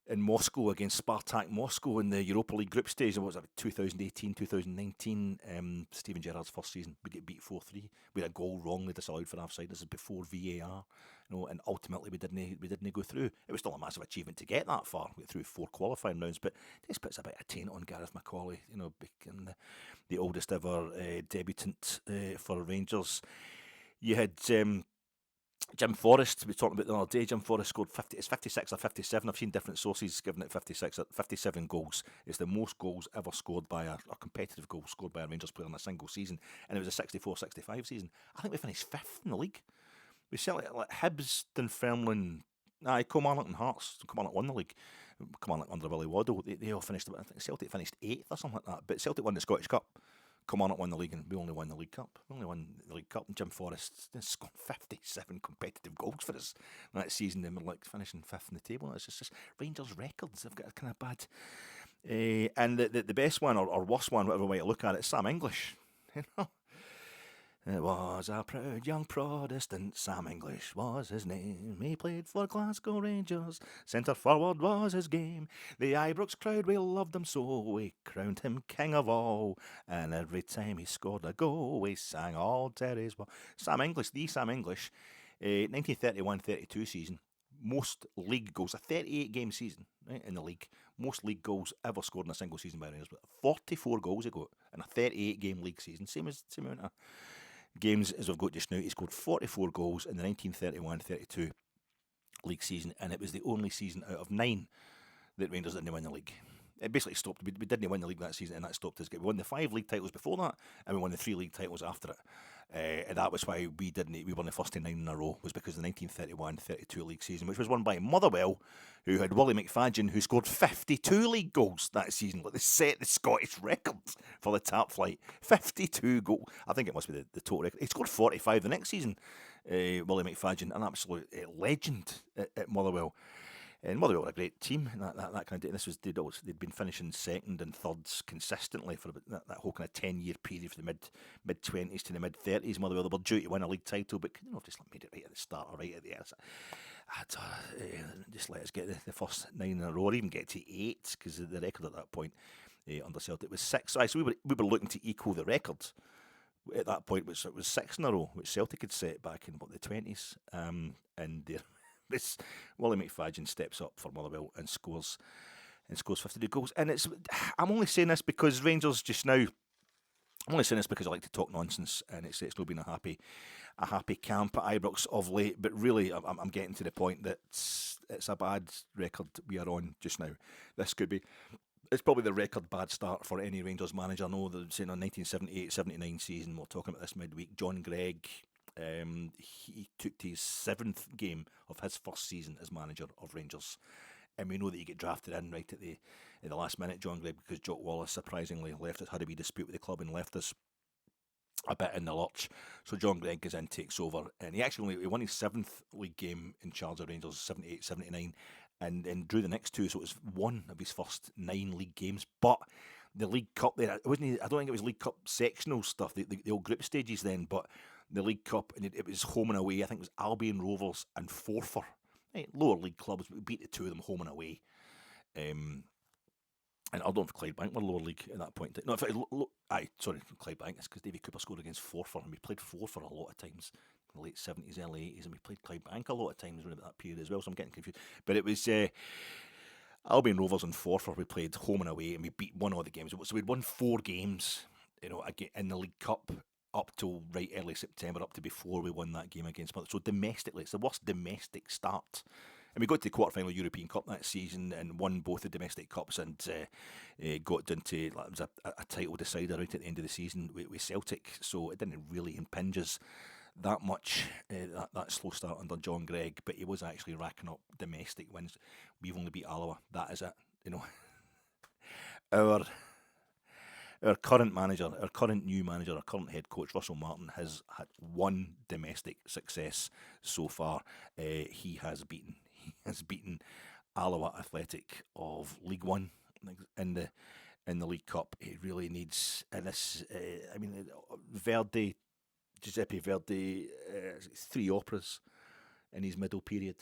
in Moscow against Spartak Moscow in the Europa League group stage. What was that, 2018, 2019? Steven Gerrard's first season. We get beat 4-3. We had a goal wrongly disallowed for offside. This is before VAR, and ultimately we didn't go through. It was still a massive achievement to get that far. We got through 4 qualifying rounds, but this puts a bit of taint on Gareth McCauley. Becoming the oldest ever debutant for Rangers. You had Jim Forrest, we talked about the other day. Jim Forrest scored 56 or 57. I've seen different sources giving it 56 or 57 goals. It's the most goals ever scored by a competitive goal scored by a Rangers player in a single season. And it was a 64-65 season. I think we finished 5th in the league. We certainly, like Hibs, Dunfermline, Kilmarnock and Hearts. Kilmarnock won the league. Kilmarnock under Willie Waddle. They all finished, I think Celtic finished 8th or something like that. But Celtic won the Scottish Cup. Kilmarnock won the league, and we only won the League Cup. And Jim Forrest scored 57 competitive goals for us that season. They were finishing 5th in the table. It's just Rangers records. They've got a kind of bad. And the best one or worst one, whatever way you look at it, Sam English. It was a proud young Protestant, Sam English was his name. He played for Glasgow Rangers, centre forward was his game. The Ibrox crowd, we loved him so, we crowned him king of all. And every time he scored a goal, we sang all Terry's well. Sam English, the Sam English, 1931-32 season, most league goals, a 38-game season, right, in the league. Most league goals ever scored in a single season by Rangers. But 44 goals he got in a 38-game league season. Same amount of games as we've got just now. He scored 44 goals in the 1931-32 league season, and it was the only season out of 9 that Rangers didn't win the league. It basically stopped. We didn't win the league that season, and that stopped us. We won the 5 league titles before that, and we won the 3 league titles after it. And that was why we won the first 9 in a row, was because of the 1931-32 league season, which was won by Motherwell, who had Willie McFadden, who scored 52 league goals that season. Like, they set the Scottish record for the top flight. 52 goals. I think it must be the total record. He scored 45 the next season. Willie McFadden, an absolute legend at Motherwell. And Motherwell were a great team, and that kind of day. This was they'd been finishing second and thirds consistently for that whole kind of 10-year period, from the mid 20s to the mid 30s. Motherwell, they were due to win a league title, but couldn't have just made it right at the start or right at the end. Just let us get the first 9 in a row, or even get to 8, because the record at that point under Celtic was 6. So we were looking to equal the record at that point, which was 6 in a row, which Celtic had set back in the 20s, and they're. Willie McFadden steps up for Motherwell and scores 52 goals. And I'm only saying this because Rangers just now. I'm only saying this because I like to talk nonsense, and it's not been a happy camp at Ibrox of late. But really, I'm getting to the point that it's a bad record we are on just now. This could be. It's probably the record bad start for any Rangers manager. I know they're saying on 1978-79 season. We're talking about this midweek. John Gregg. He took to his 7th game of his first season as manager of Rangers, and we know that he get drafted in right at the last minute, John Gregg, because Jock Wallace surprisingly left us, had a wee dispute with the club and left us a bit in the lurch. So John Gregg goes in, takes over, and he actually won his 7th league game in charge of Rangers, 78-79, and drew the next 2, so it was one of his first 9 league games. But the League Cup there, I don't think it was League Cup sectional stuff, the old group stages then, but the League Cup, and it was home and away. I think it was Albion Rovers and Forfar, right, lower league clubs. We beat the 2 of them home and away. And I don't know if Clydebank were lower league at that point. No, if it, aye, sorry, Clydebank. It's because Davy Cooper scored against Forfar, and we played Forfar a lot of times in the late 70s, early 80s, and we played Clydebank a lot of times around that period as well. So I'm getting confused. But it was Albion Rovers and Forfar. We played home and away, and we beat one of the games. So we'd won 4 games, in the League Cup up till right early September, up to before we won that game against Mother. So domestically, it's the worst domestic start. And we got to the quarter-final European Cup that season and won both the domestic cups, and got into, it was a title decider right at the end of the season with Celtic. So it didn't really impinge us that much, that slow start under John Gregg, but he was actually racking up domestic wins. We've only beat Alloa. That is it. Our current manager, our current new manager, our current head coach, Russell Martin, has had one domestic success so far. He has beaten Alloa Athletic of League One in the League Cup. He really needs, and this, Giuseppe Verdi, 3 operas in his middle period.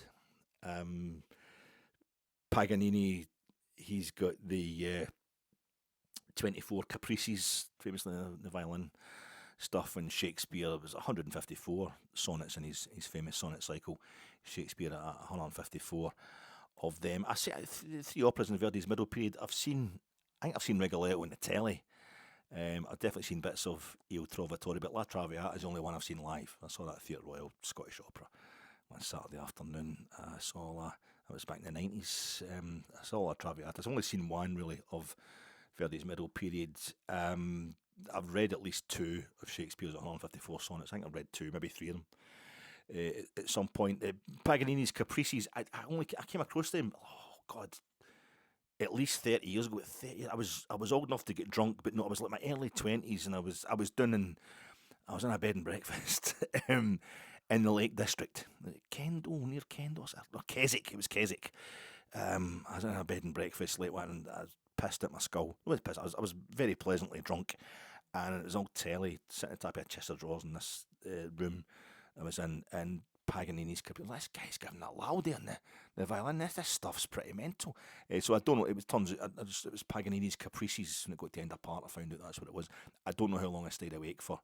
Paganini, he's got the 24 Caprices, famously the violin stuff, and Shakespeare was 154 sonnets in his famous sonnet cycle. Shakespeare at 154 of them. I say 3 operas in Verdi's middle period. I think I've seen Rigoletto in the telly. I've definitely seen bits of Il Trovatore, but La Traviata is the only one I've seen live. I saw that at Theatre Royal Scottish Opera one Saturday afternoon. I saw that was back in the 90s. I saw La Traviata. I've only seen one really of Verdi's middle period. I've read at least 2 of Shakespeare's 154 sonnets. I think I've read 2, maybe 3 of them at some point. Paganini's Caprices, I came across them, oh God, at least 30 years ago. 30, I was old enough to get drunk, but no, I was like my early 20s, and I was in a bed and breakfast in the Lake District, near Kendal, or Keswick. It was Keswick. I was in a bed and breakfast late one, and I was pissed at my skull. I was very pleasantly drunk, and it was all telly, sitting at the top of a chest of drawers in this room I was in, and Paganini's Caprices. This guy's giving a loudie on the violin. This stuff's pretty mental. So I don't know. It was Paganini's Caprices, and it got to end apart. I found out that's what it was. I don't know how long I stayed awake for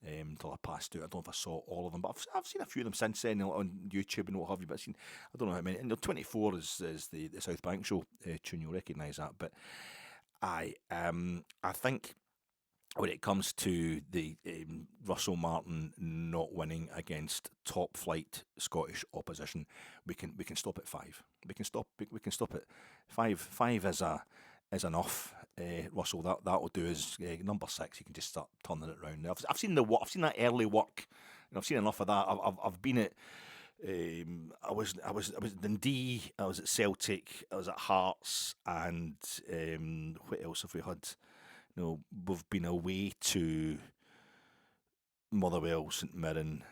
until I passed out. I don't know if I saw all of them, but I've seen a few of them since then on YouTube and what have you. But I don't know how many. And the 24 is the South Bank Show tune. You'll recognise that. But I think when it comes to the Russell Martin not winning against top flight Scottish opposition, we can stop at 5. We can stop at 5. 5 is enough. Russell, that'll do. Is number 6. You can just start turning it around. I've seen that early work, and I've seen enough of that. I've been at. I was at Dundee. I was at Celtic. I was at Hearts, and what else have we had? We've been away to Motherwell, St Mirren.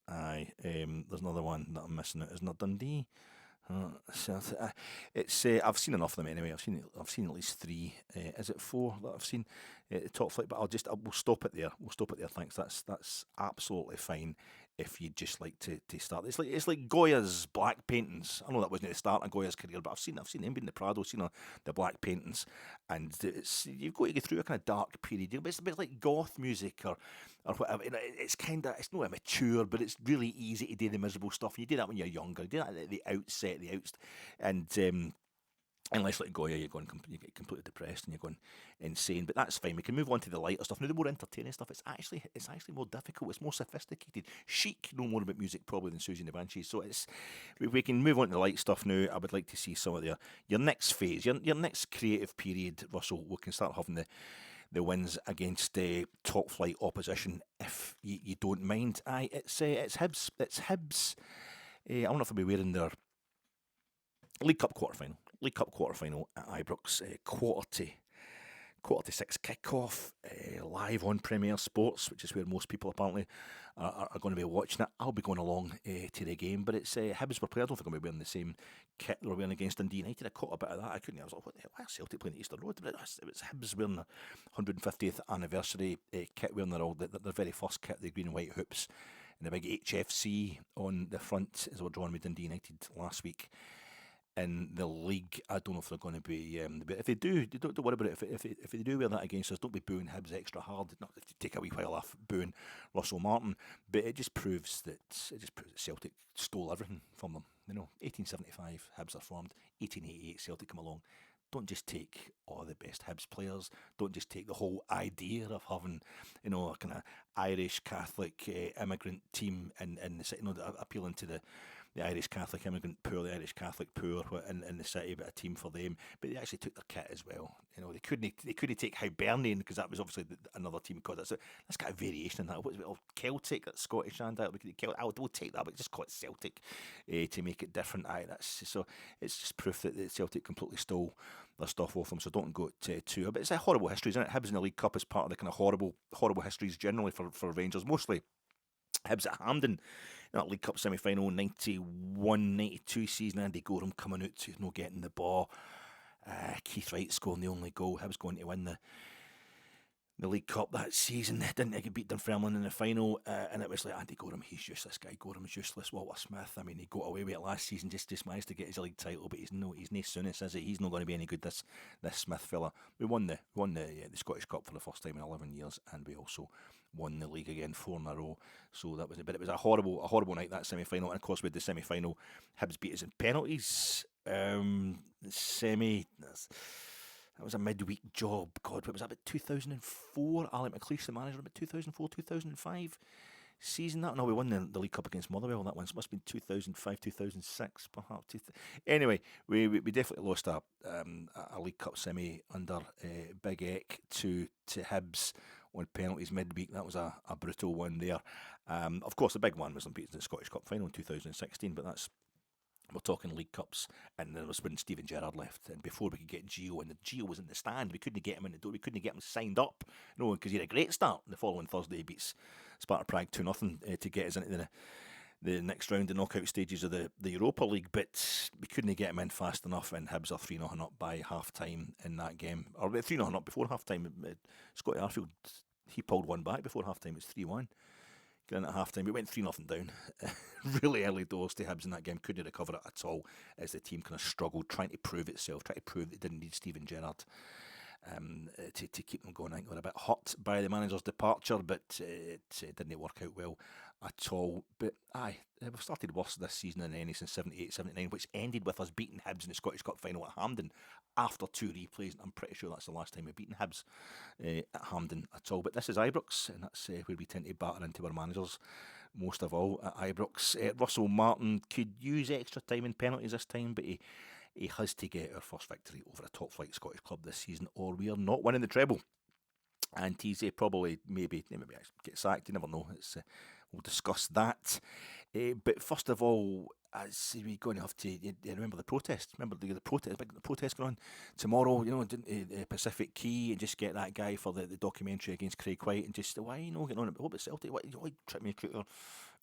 Aye, there's another one that I'm missing. Isn't it Dundee? I've seen enough of them anyway. I've seen at least 3. Is it 4 that I've seen top flight? But we'll stop it there. Thanks. That's absolutely fine. If you'd just like to start, it's like Goya's black paintings. I know that wasn't the start of Goya's career, but I've seen him in the Prado, seen the black paintings, and you've got to go through a kind of dark period. It's a bit like goth music or whatever. It's not immature, but it's really easy to do the miserable stuff. You do that when you're younger. You do that at the outset, and unless like Goya, you get completely depressed and you're going insane. But that's fine. We can move on to the lighter stuff. Now, the more entertaining stuff, it's actually more difficult. It's more sophisticated. Chic know more about music probably than Susie and the Banshees. So we can move on to the light stuff now. I would like to see some of your next phase, your next creative period, Russell. We can start having the wins against top flight opposition, if you don't mind. Aye, it's Hibs. It's Hibs. I don't know if I'll be wearing their League Cup quarter-final at Ibrox, quarter to 6 kickoff, live on Premier Sports, which is where most people apparently are going to be watching it. I'll be going along to the game, but it's Hibs were playing. I don't think I'm going to be wearing the same kit they were wearing against Dundee United. I caught a bit of that. I was like, what the hell? Why is Celtic playing at Easter Road? But it was Hibs wearing the 150th anniversary kit, wearing their very first kit, the green and white hoops, and the big HFC on the front as they were drawn with Dundee United last week. in the league. I don't know if they're going to be. But if they do, don't worry about it. If they do wear that against us, don't be booing Hibs extra hard. Not to take a wee while off booing Russell Martin, but it just proves that Celtic stole everything from them. 1875 Hibs are formed. 1888 Celtic come along. Don't just take all the best Hibs players. Don't just take the whole idea of having, a kind of Irish Catholic immigrant team in the city, appealing to the Irish Catholic immigrant poor, the Irish Catholic poor in the city, but a team for them. But they actually took their kit as well. They couldn't take Hibernian because that was obviously another team. Because that's got a variation in that. What's it? Celtic, that's Scottish and that. We'll take that, but just call it Celtic to make it different. So it's just proof that the Celtic completely stole their stuff off them. So don't go to. But it's a horrible history, isn't it? Hibs in the League Cup is part of the kind of horrible histories generally for Rangers, mostly. Hibs at Hampden, that League Cup semi-final, 91-92 season, Andy Gorham coming out to not getting the ball. Keith Wright scoring the only goal. Hibs going to win the League Cup that season. Didn't get beat Dunfermline in the final, and it was like, Andy Gorham, he's useless. Guy Gorham's useless. Walter Smith, I mean, he got away with it last season, just managed to get his league title, but he's no Souness, is he? He's not going to be any good, this Smith fella. We won the Scottish Cup for the first time in 11 years, and we also won the league again 4 in a row. So that was it was a horrible night, that semi-final. And of course, with the semi-final, Hibs beat us in penalties. That was a midweek job. God, what was that, about 2004? Alec McLeish, the manager, about 2004, 2005 season. That no, we won the League Cup against Motherwell. That one must have been 2005, 2006, perhaps. Anyway, we definitely lost a League Cup semi under Big Eck to Hibs on penalties midweek. That was a brutal one there. Of course, the big one was them beating the Scottish Cup final in 2016, but we're talking League Cups, and there was when Steven Gerrard left, and before we could get Gio, and the Gio was in the stand, we couldn't get him in the door, we couldn't get him signed up, because he had a great start. The following Thursday, he beats Sparta Prague 2-0 to get us into the next round, the knockout stages of the Europa League, but we couldn't get him in fast enough, and Hibs are 3-0 up by half-time in that game, or 3-0 up before half-time. Scotty Arfield, he pulled one back before half-time. It's 3-1. Getting at half-time, we went 3-0 down. Really early doors to Hibs in that game. Couldn't recover it at all as the team kind of struggled, trying to prove itself, trying to prove that it didn't need Steven Gerrard to keep them going. I think they were a bit hurt by the manager's departure, but it didn't work out well at all. But we've started worse this season than any since 78-79, which ended with us beating Hibs in the Scottish Cup final at Hampden after 2 replays, and I'm pretty sure that's the last time we've beaten Hibs at Hampden at all. But this is Ibrox, and that's where we tend to batter into our managers most of all at Ibrox. Russell Martin could use extra time in penalties this time, but he has to get our first victory over a top-flight Scottish club this season, or we are not winning the treble. And TZ probably maybe get sacked. You never know. We'll discuss that. But first of all, as we're going to have to remember the protest. Remember the protest going on tomorrow. Pacific Quay, and just get that guy for the documentary against Craig White, and just why getting on about Celtic? Why trying to make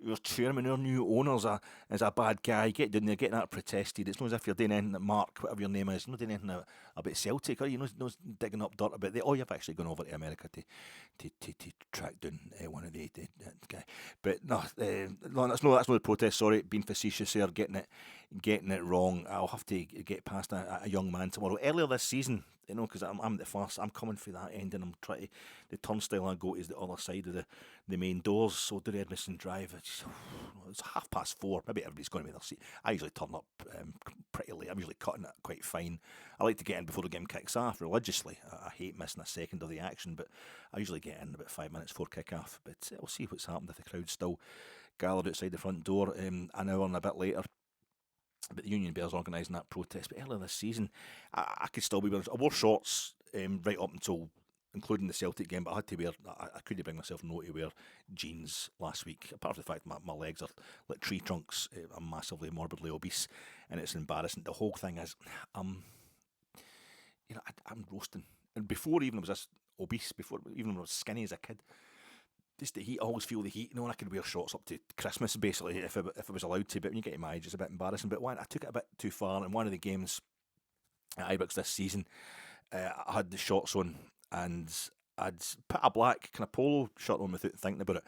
your chairman, our new owners is a bad guy? Get down there, get that protested. It's not as if you're doing anything that Mark, whatever your name is, not doing anything about Celtic, or not digging up dirt about it. Oh, you've actually gone over to America to track down one of the guy. But no, that's not the protest. Sorry, being facetious here, getting it wrong. I'll have to get past a young man tomorrow. Earlier this season, because I'm the first. I'm coming for that end, and I'm trying to. The turnstile I go is the other side of the main doors. So do Edmondson Drive. It's 4:30. Maybe everybody's going to be in their seat. I usually turn up pretty late. I'm usually cutting it quite fine. I like to get in before the game kicks off religiously. I hate missing a second of the action, but I usually get in about 5 minutes before kick-off. But we'll see what's happened if the crowd's still gathered outside the front door an hour and a bit later. But the Union Bears organising that protest. But earlier this season, I could still be wearing. I wore shorts right up until, including the Celtic game, but I had to wear. I couldn't bring myself not to wear jeans last week. Apart from the fact my legs are like tree trunks. I'm massively morbidly obese, and it's embarrassing. The whole thing is, I'm roasting. And before even I was this obese, before even when I was skinny as a kid. Just the heat, I always feel the heat. And I could wear shorts up to Christmas, basically, if I was allowed to. But when you get to my age, it's a bit embarrassing. But I took it a bit too far. In one of the games at Ibrox this season, I had the shorts on, and I'd put a black kind of polo shirt on without thinking about it,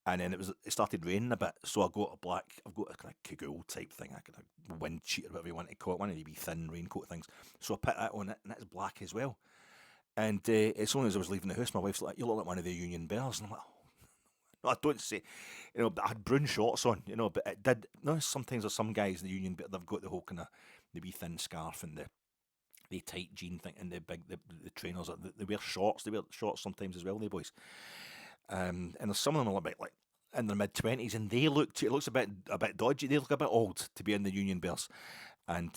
and then it started raining a bit, so I've got a kind of cagoule type thing, a kind of wind cheat or whatever you want to call it, one of the wee thin raincoat things. So I put that on it, and it's black as well. And as soon as I was leaving the house, my wife's like, "You look like one of the Union Bears," and I'm like, "Oh, no, I don't say," but I had brown shorts on, but it did. Sometimes there's some guys in the Union, but they've got the whole kind of the wee thin scarf and the tight jean thing and the trainers. They wear shorts. They wear shorts sometimes as well, they boys. And there's some of them are a bit like in their mid-20s, and it looks a bit dodgy. They look a bit old to be in the Union Bears. And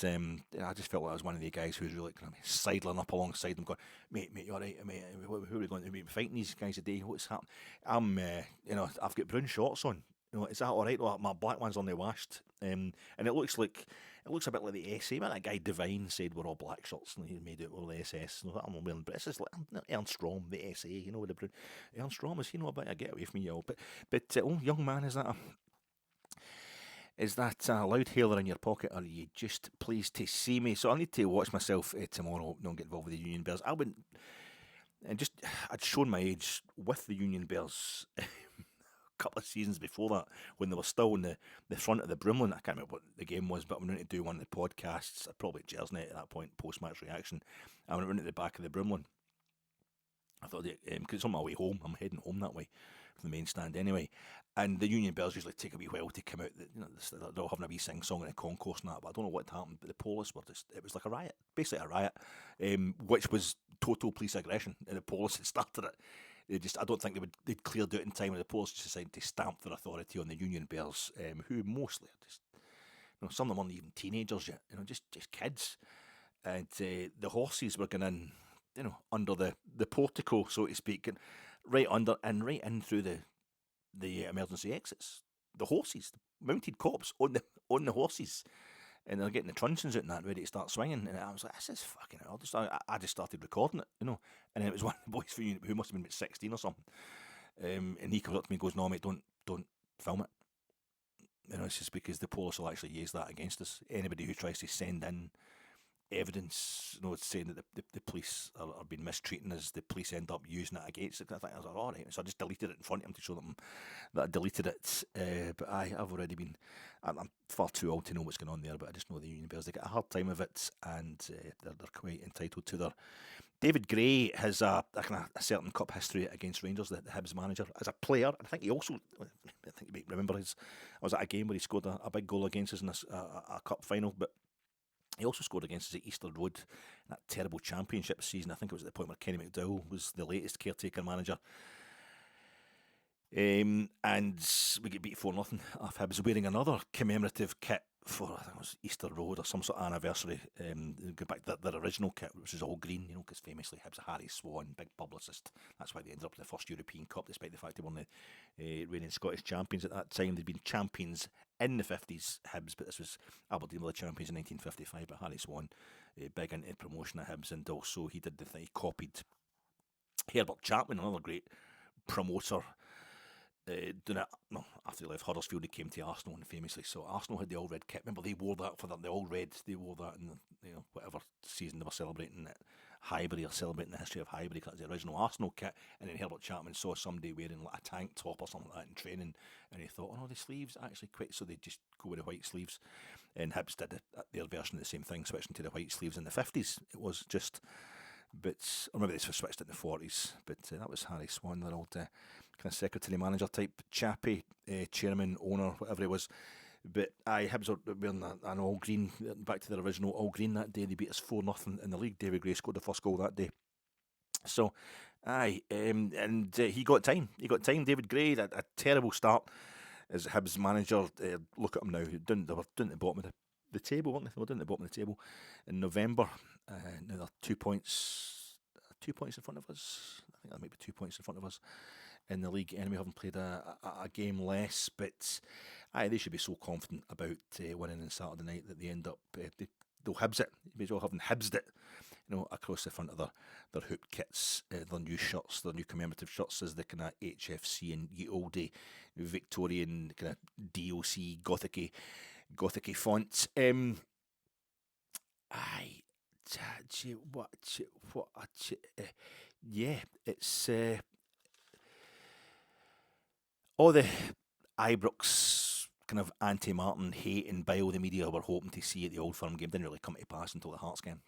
I just felt like I was one of the guys who was really kind of sidling up alongside them, going, "Mate, you all right? Mate, who are we going to be fighting these guys today? What's happening? I've got brown shorts on. Is that all right? Well, my black one's only washed, and it looks a bit like the SA. That guy Divine said we're all black shirts, and he made it all the SS. I'm wearing, but it's just like Ern Strom, the SA. With the brown. Ern Strom is, a bit. Get away from me, y'all. But young man, is that a loud hailer in your pocket, or are you just pleased to see me? So I need to watch myself tomorrow. Don't get involved with the Union Bears. I'd shown my age with the Union Bears a couple of seasons before that, when they were still in the front of the Broomland. I can't remember what the game was, but I went round to do one of the podcasts. I'd probably at Jersney at that point, post-match reaction. I went round to the back of the Broomland. I thought, because it's on my way home, I'm heading home that way from the main stand anyway. And the Union Bears usually take a wee while to come out. They're all having a wee sing-song in a concourse and that, but I don't know what happened. But the police it was like a riot, basically a riot, which was total police aggression. And the police had started it. I don't think they'd cleared out in time, and the police just decided to stamp their authority on the Union Bears, who mostly are just, some of them aren't even teenagers yet, just kids. And the horses were going in, under the portico, so to speak, and right under and right in through the emergency exits. The horses, the mounted cops on the horses, and they're getting the truncheons out and that, ready to start swinging. And I was like, "This is fucking hell." I just started recording it, and then it was one of the boys who must have been about 16 or something, and he comes up to me and goes, "No, mate, don't film it." It's just because the police will actually use that against us. Anybody who tries to send in evidence, it's saying that the police are being mistreating us, the police end up using it against it. I think I was like, all right. So I just deleted it in front of him to show them that I deleted it. But I've already been, I'm far too old to know what's going on there, but I just know the Union Bears, they get a hard time of it, and they're quite entitled to their... David Gray has a certain cup history against Rangers, the Hibs manager, as a player. I think you may remember I was at a game where he scored a big goal against us in a cup final, but he also scored against us at Easter Road in that terrible championship season. I think it was at the point where Kenny McDowell was the latest caretaker manager. And we get beat 4-0 off Hibs, wearing another commemorative kit for, I think it was Easter Road or some sort of anniversary. Go back to their original kit, which is all green, because famously Hibs, Harry Swan, big publicist. That's why they ended up in the first European Cup, despite the fact they won the reigning Scottish champions at that time. They'd been champions in the 50s, Hibs, but this was Aberdeen were the champions in 1955. But Harry Swan, big into promotion at Hibs, and also he did the thing, he copied Herbert Chapman, another great promoter. Doing it, after he left Huddersfield, he came to Arsenal, and famously, so Arsenal had the all red kit. Remember, they wore that for the all red. They wore that in whatever season they were celebrating it. Highbury, or celebrating the history of Highbury, because the original Arsenal kit. And then Herbert Chapman saw somebody wearing like a tank top or something like that in training, and he thought, "Oh no, the sleeves actually quite." So they just go with the white sleeves. And Hibs did their version of the same thing, switching to the white sleeves in the 50s. It was just. But, or maybe they switched in the 40s, but that was Harry Swan, their old kind of secretary manager type chappy, chairman, owner, whatever he was. But Hibs are wearing an all green, back to their original all green that day. They beat us 4-0 in the league. David Gray scored the first goal that day. So, and he got time. David Gray, a terrible start as Hibs manager. Look at him now. They were down at the bottom of the table, weren't they? They were down at the bottom of the table in November. Now they're 2 points in front of us. I think that might be 2 points in front of us in the league. And we haven't played a game less, but they should be so confident about winning on Saturday night that they end up they'll Hibs it. They all haven't Hibsed it, across the front of their hoop kits, their new shirts, their new commemorative shirts, as the kind of HFC and ye olde Victorian kind of DOC gothic font. Yeah, it's all the Ibrox kind of anti-Martin hate and bile the media were hoping to see at the Old Firm game didn't really come to pass until the Hearts game.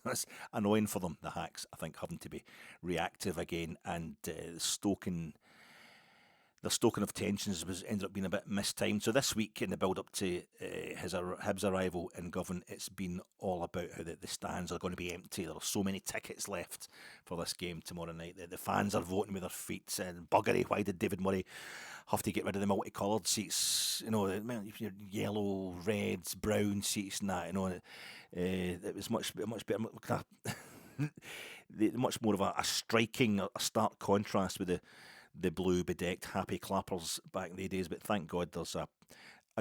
It's annoying for them, the Hacks, I think, having to be reactive again and stoking the stoking of tensions was ended up being a bit mistimed. So this week in the build up to Hibs' arrival in Govan, it's been all about how the stands are going to be empty. There are so many tickets left for this game tomorrow night. The fans are voting with their feet and buggery. Why did David Murray have to get rid of the multicoloured seats? Yellow, reds, brown seats and that. It was much better. Much more of a striking, a stark contrast with the blue bedecked happy clappers back in the days, but thank God there's a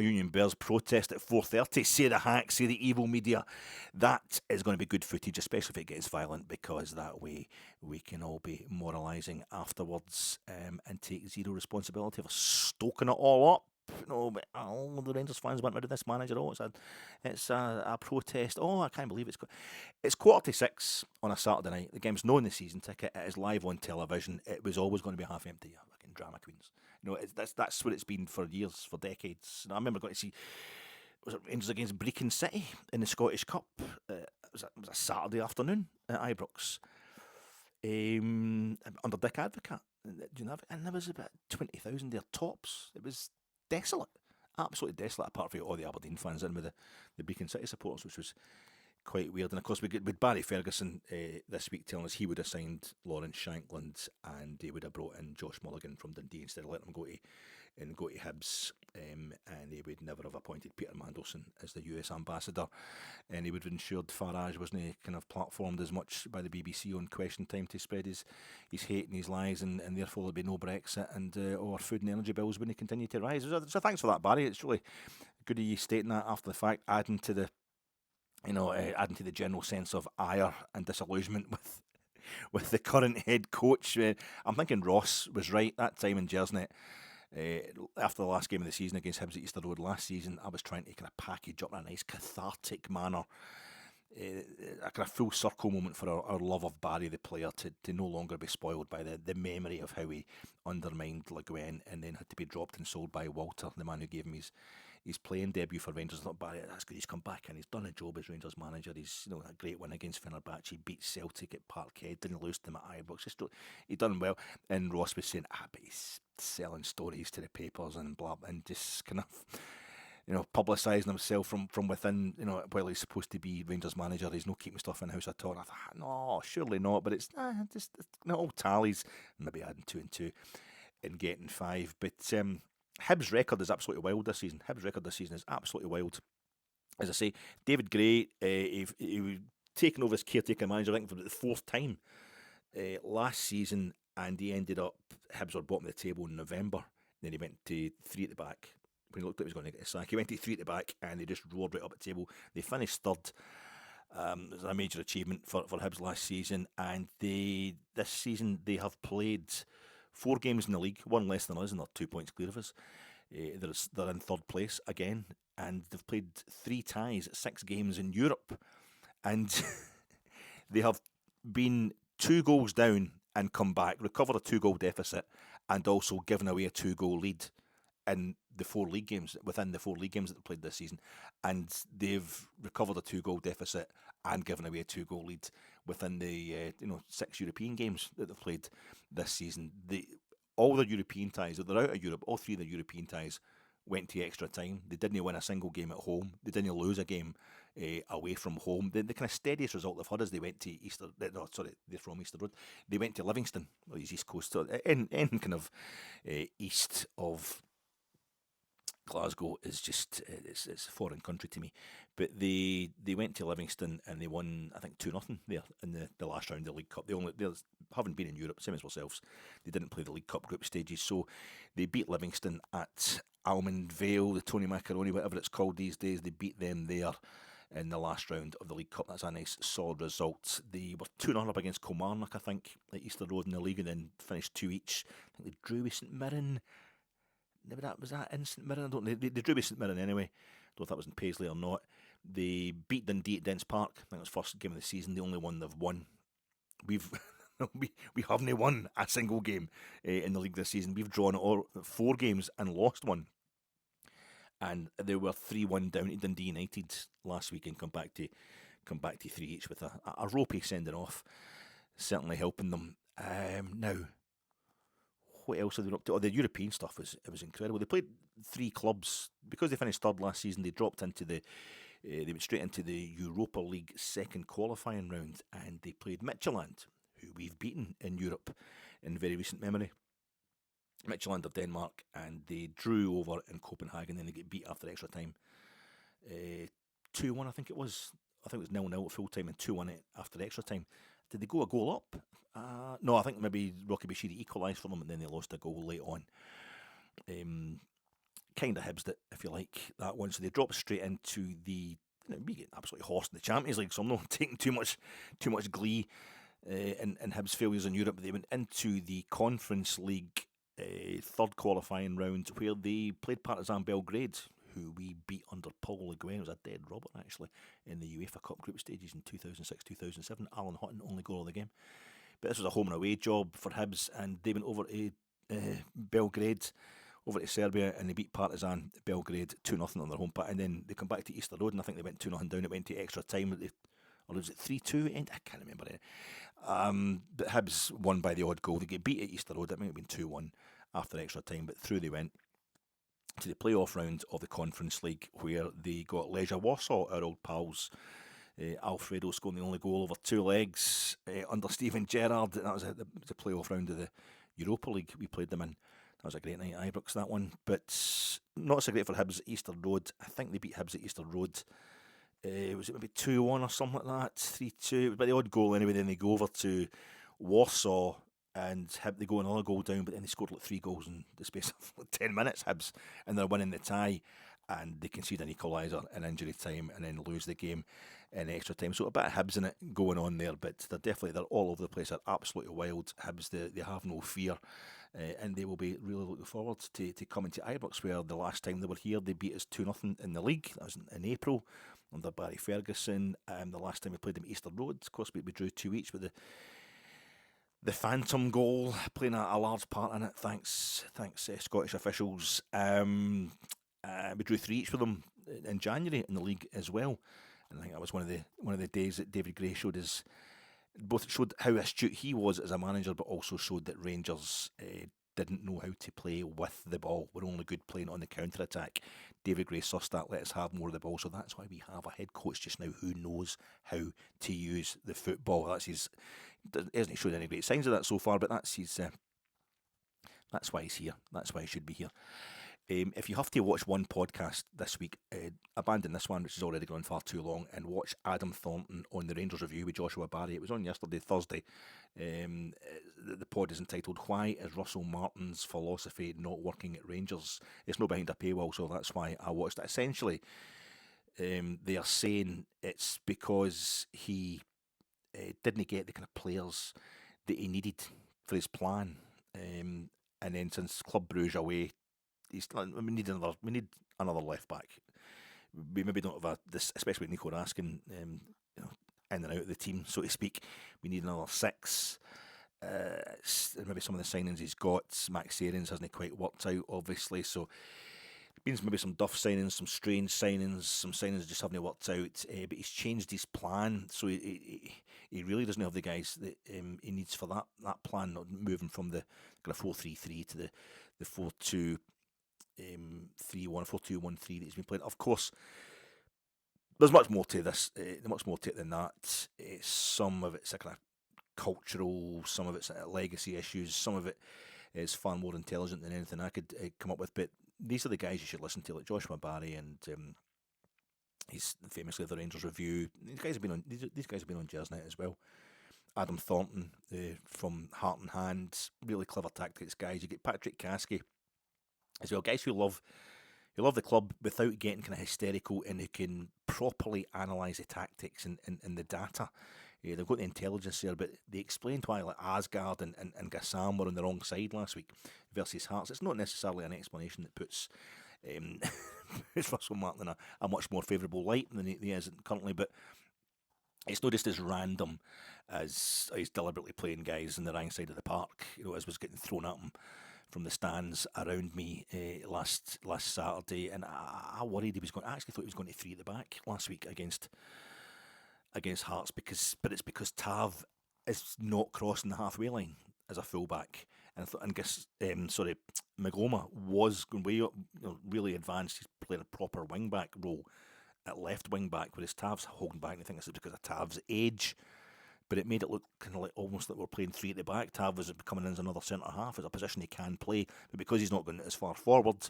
Union Bears protest at 4:30. Say the Hacks, say the evil media. That is going to be good footage, especially if it gets violent, because that way we can all be moralising afterwards and take zero responsibility for stoking it all up. But all the Rangers fans went rid of this manager. It's a protest. I can't believe it's 5:45 on a Saturday night. The game's not in the season ticket. It is live on television. It was always going to be half empty. Fucking drama queens. That's what it's been for years, for decades. And I remember going to see Rangers against Brecon City in the Scottish Cup. It was a Saturday afternoon at Ibrox. Under Dick Advocate. And there was about 20,000 there tops. It was desolate, absolutely desolate, apart from all the Aberdeen fans in with the Beacon City supporters, which was quite weird. And of course, we get with Barry Ferguson this week telling us he would have signed Lawrence Shankland and he would have brought in Josh Mulligan from Dundee instead of letting him go to Hibs, and he would never have appointed Peter Mandelson as the US ambassador, and he would have ensured Farage wasn't kind of platformed as much by the BBC on Question Time to spread his hate and his lies, and therefore there'd be no Brexit, and our food and energy bills wouldn't continue to rise. So thanks for that, Barry. It's really good of you stating that after the fact, adding to the general sense of ire and disillusionment with the current head coach. I'm thinking Ross was right that time in Jersey. After the last game of the season against Hibs at Easter Road last season, I was trying to kind of package up in a nice cathartic manner, a kind of full circle moment for our love of Barry the player to no longer be spoiled by the memory of how he undermined Le Guin and then had to be dropped and sold by Walter, the man who gave him his playing debut for Rangers. I thought, Barry, that's good, he's come back and he's done a job as Rangers manager. He's a great win against Fenerbahce, he beat Celtic at Parkhead, didn't lose to them at Ibrox, he done well. And Ross was saying, but he's selling stories to the papers and blah, and just kind of publicising himself from within, while he's supposed to be Rangers manager, he's not keeping stuff in-house at all. And I thought, no, surely not, but it's just all tallies, maybe adding 2 and 2 and getting 5. But Hibs' record is absolutely wild this season. Hibs' record this season is absolutely wild. As I say, David Gray, he was taken over as caretaker manager, I think, for the 4th time last season, and he ended up, Hibs were bottom of the table in November. Then he went to 3 at the back. When he looked like he was going to get a sack, he went to 3 at the back, and they just roared right up at the table. They finished 3rd. It was a major achievement for Hibs last season, and this season they have played 4 games in the league, one less than us, and they're 2 points clear of us. They're in 3rd place again, and they've played 3 ties, 6 games in Europe, and they have been 2 goals down and come back, recovered a 2-goal deficit, and also given away a 2-goal lead in the 4 league games, within the 4 league games that they played this season, and they've recovered a 2-goal deficit and given away a 2-goal lead within the 6 European games that they've played this season. All their European ties, they're out of Europe, all 3 of the European ties went to extra time. They didn't win a single game at home. They didn't lose a game away from home. The kind of steadiest result they've had is they went to they're from Easter Road. They went to Livingston, or these East Coast, in kind of east of Glasgow is just it's a foreign country to me, but they went to Livingston and they won, I think, 2-0 there in the last round of the League Cup. They haven't been in Europe, same as ourselves. They didn't play the League Cup group stages, so they beat Livingston at Almond Vale, the Tony Macaroni, whatever it's called these days. They beat them there in the last round of the League Cup. That's a nice solid result. They were 2-0 up against Kilmarnock, I think, at Easter Road in the league, and then finished 2 each. I think they drew with St Mirren. Maybe was that in St Mirren? I don't know. They drew with St Mirren anyway. Don't know if that was in Paisley or not. They beat Dundee at Dens Park. I think it was first game of the season. The only one they've won. we haven't won a single game in the league this season. We've drawn all 4 games and lost one. And they were 3-1 down to Dundee United last week and come back to 3 each with a ropey sending off, certainly helping them. Now, what else are they up to? Oh, the European stuff was incredible. They played 3 clubs because they finished third last season. They dropped into they went straight into the Europa League second qualifying round, and they played Midtjylland, who we've beaten in Europe in very recent memory. Midtjylland of Denmark, and they drew over in Copenhagen. Then they get beat after extra time, 2-1. I think it was 0-0 at full time and 2-1 after extra time. Did they go a goal up? No, I think maybe Rocky Bashiri equalised for them, and then they lost a goal late on. Kind of Hibs it, if you like, that one. So they dropped straight into the. We get absolutely horsed in the Champions League, so I'm not taking too much glee in Hibs' failures in Europe. They went into the Conference League third qualifying round where they played Partizan Belgrade, who we beat under Paul Le Guen. It was a dead Robert, actually, in the UEFA Cup group stages in 2006-2007. Alan Hutton, only goal of the game. But this was a home and away job for Hibs, and they went over to Belgrade, over to Serbia, and they beat Partizan Belgrade 2-0 on their home patch. And then they come back to Easter Road, and I think they went 2-0 down. It went to extra time. Or was it 3-2 end? I can't remember it. But Hibs won by the odd goal. They get beat at Easter Road. It might have been 2-1 after extra time, but through they went to the playoff round of the Conference League, where they got Legia Warsaw, our old pals. Alfredo scoring the only goal over 2 legs under Steven Gerrard. That was the playoff round of the Europa League we played them in. That was a great night at Ibrox, that one. But not so great for Hibs at Easter Road. I think they beat Hibs at Easter Road. Was it maybe 2-1 or something like that? 3-2. But the odd goal anyway. Then they go over to Warsaw and they go another goal down, but then they scored like 3 goals in the space of like 10 minutes, Hibs, and they're winning the tie, and they concede an equaliser in injury time and then lose the game in extra time. So a bit of Hibs in it going on there, but they're all over the place. They're absolutely wild. Hibs, they have no fear, and they will be really looking forward to coming to Ibrox, where the last time they were here, they beat us 2-0 in the league. That was in April under Barry Ferguson. The last time we played them at Easter Road, of course, we drew 2 each, with the phantom goal playing a large part in it. Thanks, Scottish officials. We drew 3 each with them in January in the league as well, and I think that was one of the days that David Gray showed how astute he was as a manager, but also showed that Rangers didn't know how to play with the ball. We're only good playing on the counter attack. David Gray sussed that. Let us have more of the ball. So that's why we have a head coach just now who knows how to use the football. Hasn't showed any great signs of that so far, but that's why he's here. That's why he should be here. If you have to watch one podcast this week, abandon this one, which has already gone far too long, and watch Adam Thornton on the Rangers Review with Joshua Barry. It was on yesterday, Thursday. The pod is entitled "Why is Russell Martin's philosophy not working at Rangers?" It's not behind a paywall, so that's why I watched it. Essentially, they are saying it's because he didn't get the kind of players that he needed for his plan, and then since Club Brugge away, we need another left back. We maybe don't have this, especially with Nico Raskin, in and out of the team, so to speak. We need another 6. Maybe some of the signings he's got, Max Aarons hasn't quite worked out, obviously. So it means maybe some duff signings, some strange signings, some signings that just haven't worked out. But he's changed his plan, so he really doesn't have the guys that he needs for that plan. Not moving from the kind of 4-3-3 to the 4-2. 3-1, 4-2-1-3 that he's been playing. Of course, there's much more to this, much more to it than that. Some of it's a kind of cultural, some of it's legacy issues, some of it is far more intelligent than anything I could come up with. But these are the guys you should listen to, like Joshua Barry, and he's famously the Rangers Review. These guys have been on Jazz Night as well. Adam Thornton from Heart and Hand, really clever tactics guys. You get Patrick Caskey as well, guys who love the club without getting kind of hysterical, and who can properly analyse the tactics and the data. They've got the intelligence there, but they explained why like Asgard and Gassam were on the wrong side last week versus Hearts. It's not necessarily an explanation that puts Russell Martin in a much more favourable light than he is currently, but it's not just as random as he's deliberately playing guys in the wrong side of the park, as was getting thrown at him from the stands around me last Saturday, and I worried he was going. I actually thought he was going to three at the back last week against Hearts, but it's because Tav is not crossing the halfway line as a fullback, and I thought, and guess Magoma was going way up, really advanced. He's playing a proper wing back role at left wing back, whereas Tav's holding back. And I think this is because of Tav's age. But it made it look kind of like almost like we're playing three at the back. Tav was coming in as another centre half, as a position he can play. But because he's not going as far forward,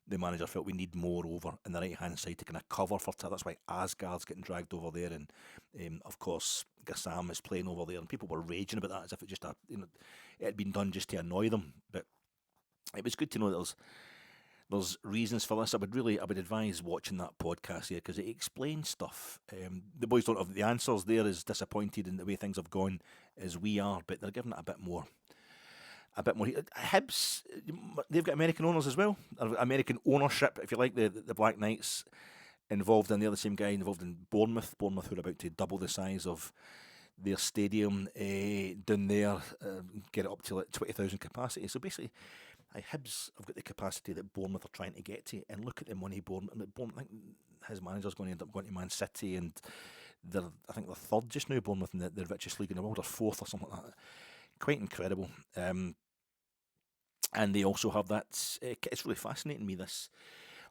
the manager felt we need more over in the right hand side to kind of cover for Tav. That's why Asgard's getting dragged over there, and of course Gassam is playing over there. And people were raging about that as if it just it had been done just to annoy them. But it was good to know that there's reasons for this. I would advise watching that podcast here because it explains stuff. The boys don't have the answers. They're as disappointed in the way things have gone as we are, but they're giving it a bit more. Hibs, they've got American owners as well. American ownership, if you like. The Black Knights involved in there. The same guy involved in Bournemouth. Bournemouth who are about to double the size of their stadium down there, get it up to like 20,000 capacity. So basically, Hibs have got the capacity that Bournemouth are trying to get to, and look at the money Bournemouth. I think his manager's going to end up going to Man City, and I think they're third just now, Bournemouth, in the richest league in the world, or fourth or something like that. Quite incredible. And they also have that. It's really fascinating me, this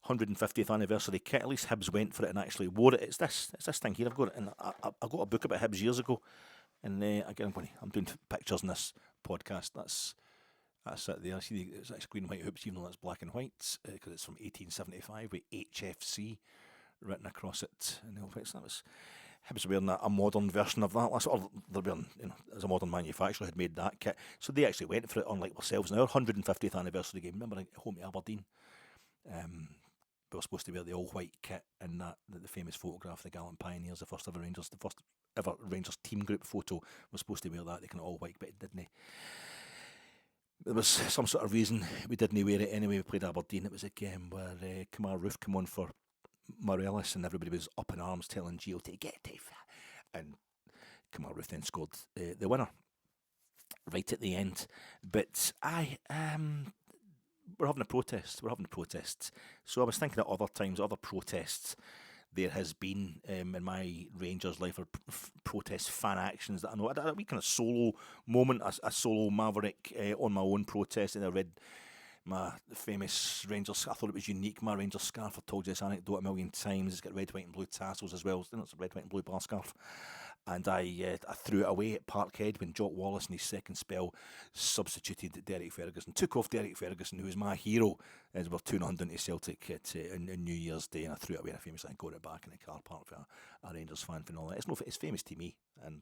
150th anniversary kit. At least Hibs went for it and actually wore it. It's this thing here. I've got it, and I got a book about Hibs years ago, and again I'm doing pictures in this podcast. That's it there. See, it's actually green and white hoops, even though that's black and white, because it's from 1875 with HFC written across it. And that was Hibs wearing a modern version of that. They're wearing, as a modern manufacturer had made that kit. So they actually went for it, unlike ourselves. Now, our 150th anniversary game, remember at home to Aberdeen? We were supposed to wear the all-white kit in the famous photograph, the Gallant Pioneers, the first ever Rangers team group photo, was supposed to wear that, they kind of all-white, but it didn't. There was some sort of reason we didn't wear it anyway. We played Aberdeen. It was a game where Kamar Roof came on for Morelos, and everybody was up in arms telling Gio to get it. And Kamar Roof then scored the winner right at the end. But we're having a protest. So I was thinking at other times, other protests there has been in my Rangers life, or protest fan actions that I know. A wee kind of solo moment, a solo maverick on my own protest, and I read my famous Rangers. I thought it was unique. My Rangers scarf. I've told you this anecdote a million times. It's got red, white, and blue tassels as well. It's a red, white, and blue bar scarf. And I threw it away at Parkhead when Jock Wallace in his second spell substituted Derek Ferguson. Took off Derek Ferguson, who was my hero, as we're 2-0 down to Celtic on New Year's Day, and I threw it away, and I famously got it back in the car park for a Rangers fan for all that. It's famous to me, and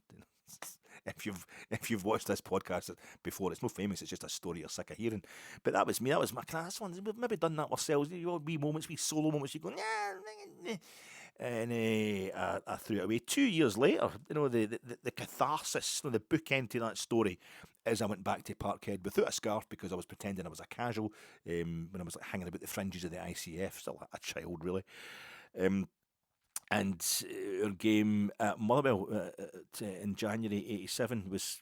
if you've watched this podcast before, it's not famous. It's just a story you're sick of hearing. But that was me. That was my class one. We've maybe done that ourselves. Wee moments, wee solo moments. You go, nah. And I threw it away. 2 years later, the catharsis, the bookend to that story is I went back to Parkhead without a scarf because I was pretending I was a casual when I was hanging about the fringes of the ICF, still a child really. And our game at Motherwell in January '87 was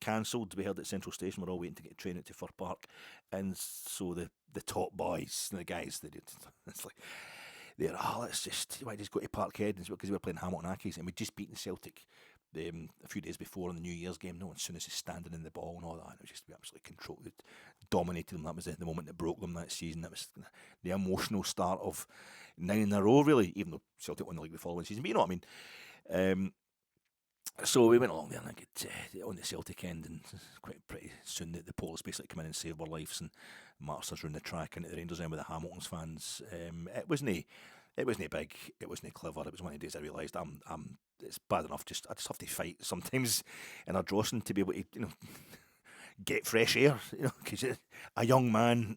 cancelled. We held at Central Station. We're all waiting to get a train out to Fir Park, and so the top boys, the guys, it's like, let's just go to Parkhead, because we were playing Hamilton Accies, and we'd just beaten Celtic a few days before in the New Year's game. No one, as soon as he's standing in the ball and all that, and it was just absolutely controlled, dominated them. That was the moment that broke them that season. That was the emotional start of 9 in a row, really, even though Celtic won the league the following season. But you know what I mean. So we went along there, and I get on the Celtic end, and quite pretty soon the police basically come in and saved our lives and marched us around the track into the Rangers end with the Hamilton's fans. It wasn't big, it wasn't clever. It was one of the days I realised it's bad enough. I just have to fight sometimes in Ardrossan to be able to get fresh air, because a young man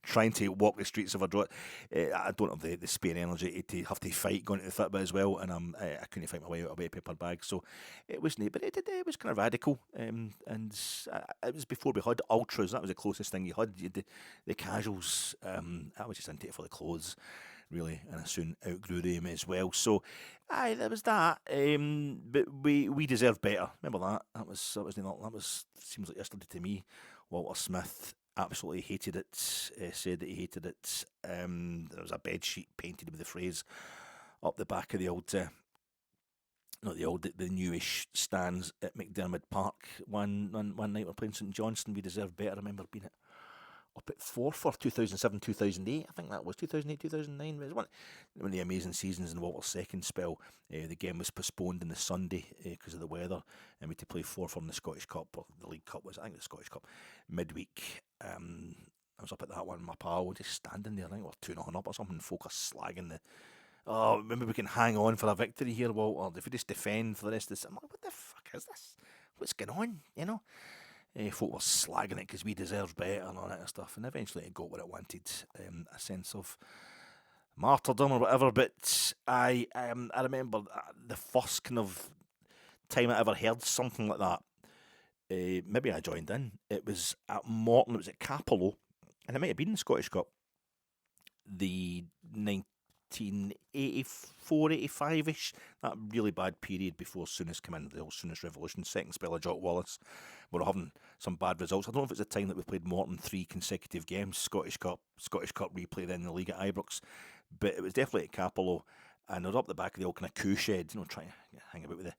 trying to walk the streets of Ardrossan, I don't have the spare energy to have to fight going to the Fitbit as well, and I couldn't fight my way out of a paper bag, so it wasn't, but it was kind of radical, and it was before we had ultras. That was the closest thing you had. The casuals, I was just into it for the clothes really, and I soon outgrew them as well. So, aye, there was that. But we deserved better. Remember that? That was seems like yesterday to me. Walter Smith absolutely hated it. Said that he hated it. There was a bed sheet painted with the phrase up the back of the old. The newish stands at McDermott Park one night we're playing St Johnstone. We deserved better. I remember being up at 4 for 2007, 2008. I think that was 2008, 2009. It was one of the amazing seasons in Walter's second spell. The game was postponed on the Sunday because of the weather, and we had to play 4 for in the Scottish Cup, or the League Cup was, I think the Scottish Cup, midweek. I was up at that one with my pal, just standing there. I think we were 2-0 up or something, folk are slagging the... Oh, maybe we can hang on for a victory here, Walter. If we just defend for the rest of this, I'm like, what the fuck is this? What's going on? You know? Folk were slagging it because we deserved better and all that kind of stuff. And eventually it got what it wanted, a sense of martyrdom or whatever. But I remember the first kind of time I ever heard something like that. Maybe I joined in. It was at Morton, it was at Capello, and it might have been the Scottish Cup. The 1984-85-ish, that really bad period before Souness came in, the old Souness Revolution, second spell of Jock Wallace. We were having some bad results. I don't know if it's the time that we played Morton 3 consecutive games, Scottish Cup replay, then the league at Ibrox, but it was definitely at Capello, and I was up the back of the old kind of coo shed, trying to hang about with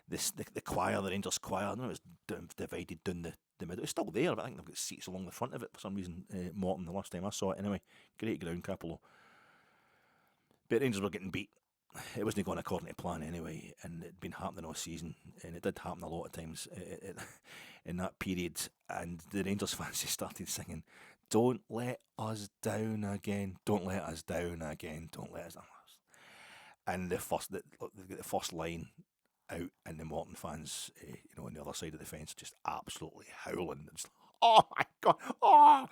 the choir, the Rangers choir. I don't know, it was divided down the middle. It's still there, but I think they've got seats along the front of it for some reason. Morton, the last time I saw it anyway. Great ground, Capello. But Rangers were getting beat. It wasn't going according to plan anyway, and it'd been happening all season, and it did happen a lot of times in that period. And the Rangers fans just started singing, "Don't let us down again, don't let us down again, don't let us down." And the first line out, and the Morton fans, on the other side of the fence, just absolutely howling. Just, oh my God! Oh,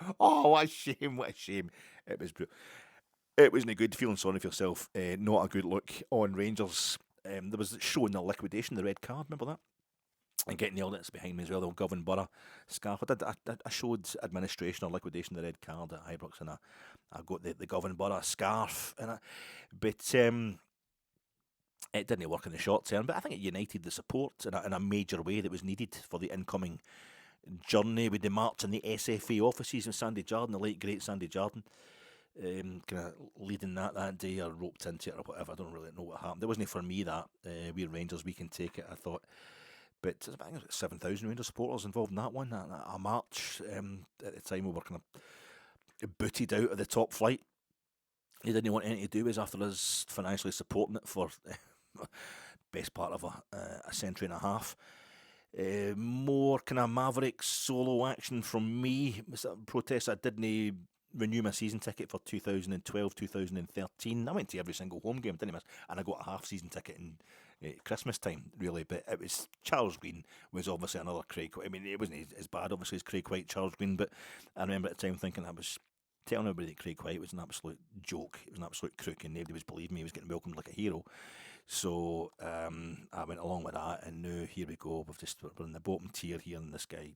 what a shame! What a shame! It was brutal. It wasn't good, feeling sorry for yourself. Not a good look on Rangers. There was showing the liquidation, the red card, remember that? And getting the audits behind me as well, the Govan Borough scarf. I showed administration or liquidation the red card at Ibrox, and I got the Govan Borough scarf. But it didn't work in the short term. But I think it united the support in a major way that was needed for the incoming journey with the march in the SFA offices with Sandy Jardine, the late great Sandy Jardine. Kind of leading that day, or roped into it or whatever. I don't really know what happened. It wasn't for me that. We're Rangers, we can take it, I thought. But I think it was 7,000 Rangers supporters involved in that one. A march. At the time we were kind of booted out of the top flight. They didn't want anything to do with us after us financially supporting it for best part of a century and a half. More kind of maverick solo action from me. Protest I didn't renew my season ticket for 2012, 2013. I went to every single home game, didn't miss, and I got a half season ticket in Christmas time, really. But it was Charles Green was obviously another Craig. I mean, it wasn't as bad, obviously, as Craig White, Charles Green. But I remember at the time thinking I was telling everybody that Craig White was an absolute joke. It was an absolute crook, and nobody was believing me. He was getting welcomed like a hero. So I went along with that, and now here we go. We're in the bottom tier here, and this guy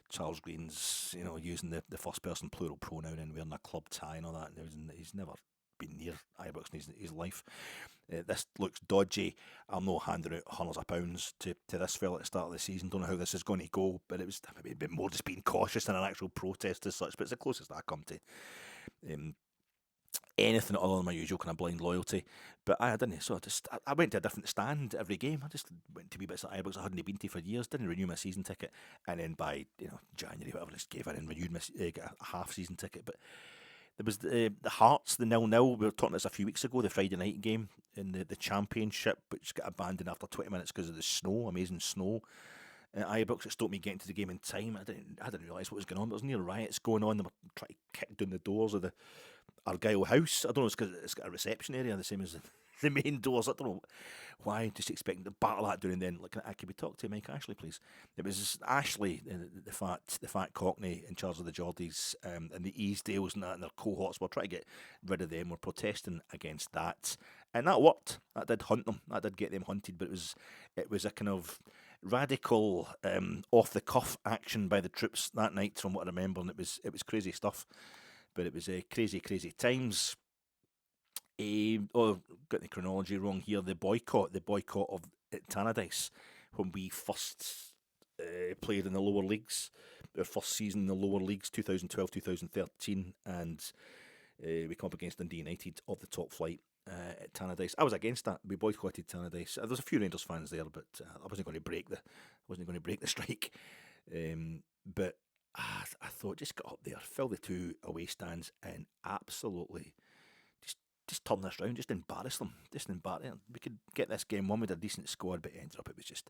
Charles Green's, using the first person plural pronoun and wearing a club tie and all that. And he's never been near Ibrox in his life. This looks dodgy. I'm not handing out hundreds of pounds to this fella at the start of the season. Don't know how this is going to go, but it was maybe a bit more just being cautious than an actual protest as such. But it's the closest I come to anything other than my usual kind of blind loyalty. But I didn't. So I went to a different stand every game. I just went to wee bits at Ibrox I hadn't been to for years. Didn't renew my season ticket, and then by January whatever, just gave in and renewed my got a half season ticket. But there was the Hearts, the 0-0. We were talking about this a few weeks ago. The Friday night game in the Championship, which got abandoned after 20 minutes because of the snow, amazing snow. Ibrox, it stopped me getting to the game in time. I didn't realise what was going on. There was near riots going on. They were trying to kick down the doors of the Argyle House. I don't know, it's because it's got a reception area the same as the main doors. I don't know why, just expecting to battle that down and then. Like, could we talk to Mike Ashley, please? It was Ashley, the fat Cockney in charge of the Geordies, and the Easdales and that, and their cohorts were trying to get rid of them. We're protesting against that, and that worked. That did hunt them. That did get them hunted. But it was a kind of radical, off the cuff action by the troops that night, from what I remember, and it was crazy stuff. But it was crazy times. Got the chronology wrong here. The boycott of Tannadice when we first played in the lower leagues. Our first season in the lower leagues, 2012-2013, and we come up against Dundee United of the top flight at Tannadice. I was against that. We boycotted Tannadice. There was a few Rangers fans there, but I wasn't going to break the strike. But I thought, just get up there, fill the two away stands, and absolutely just turn this round, just embarrass them. We could get this game won with a decent squad, but it was just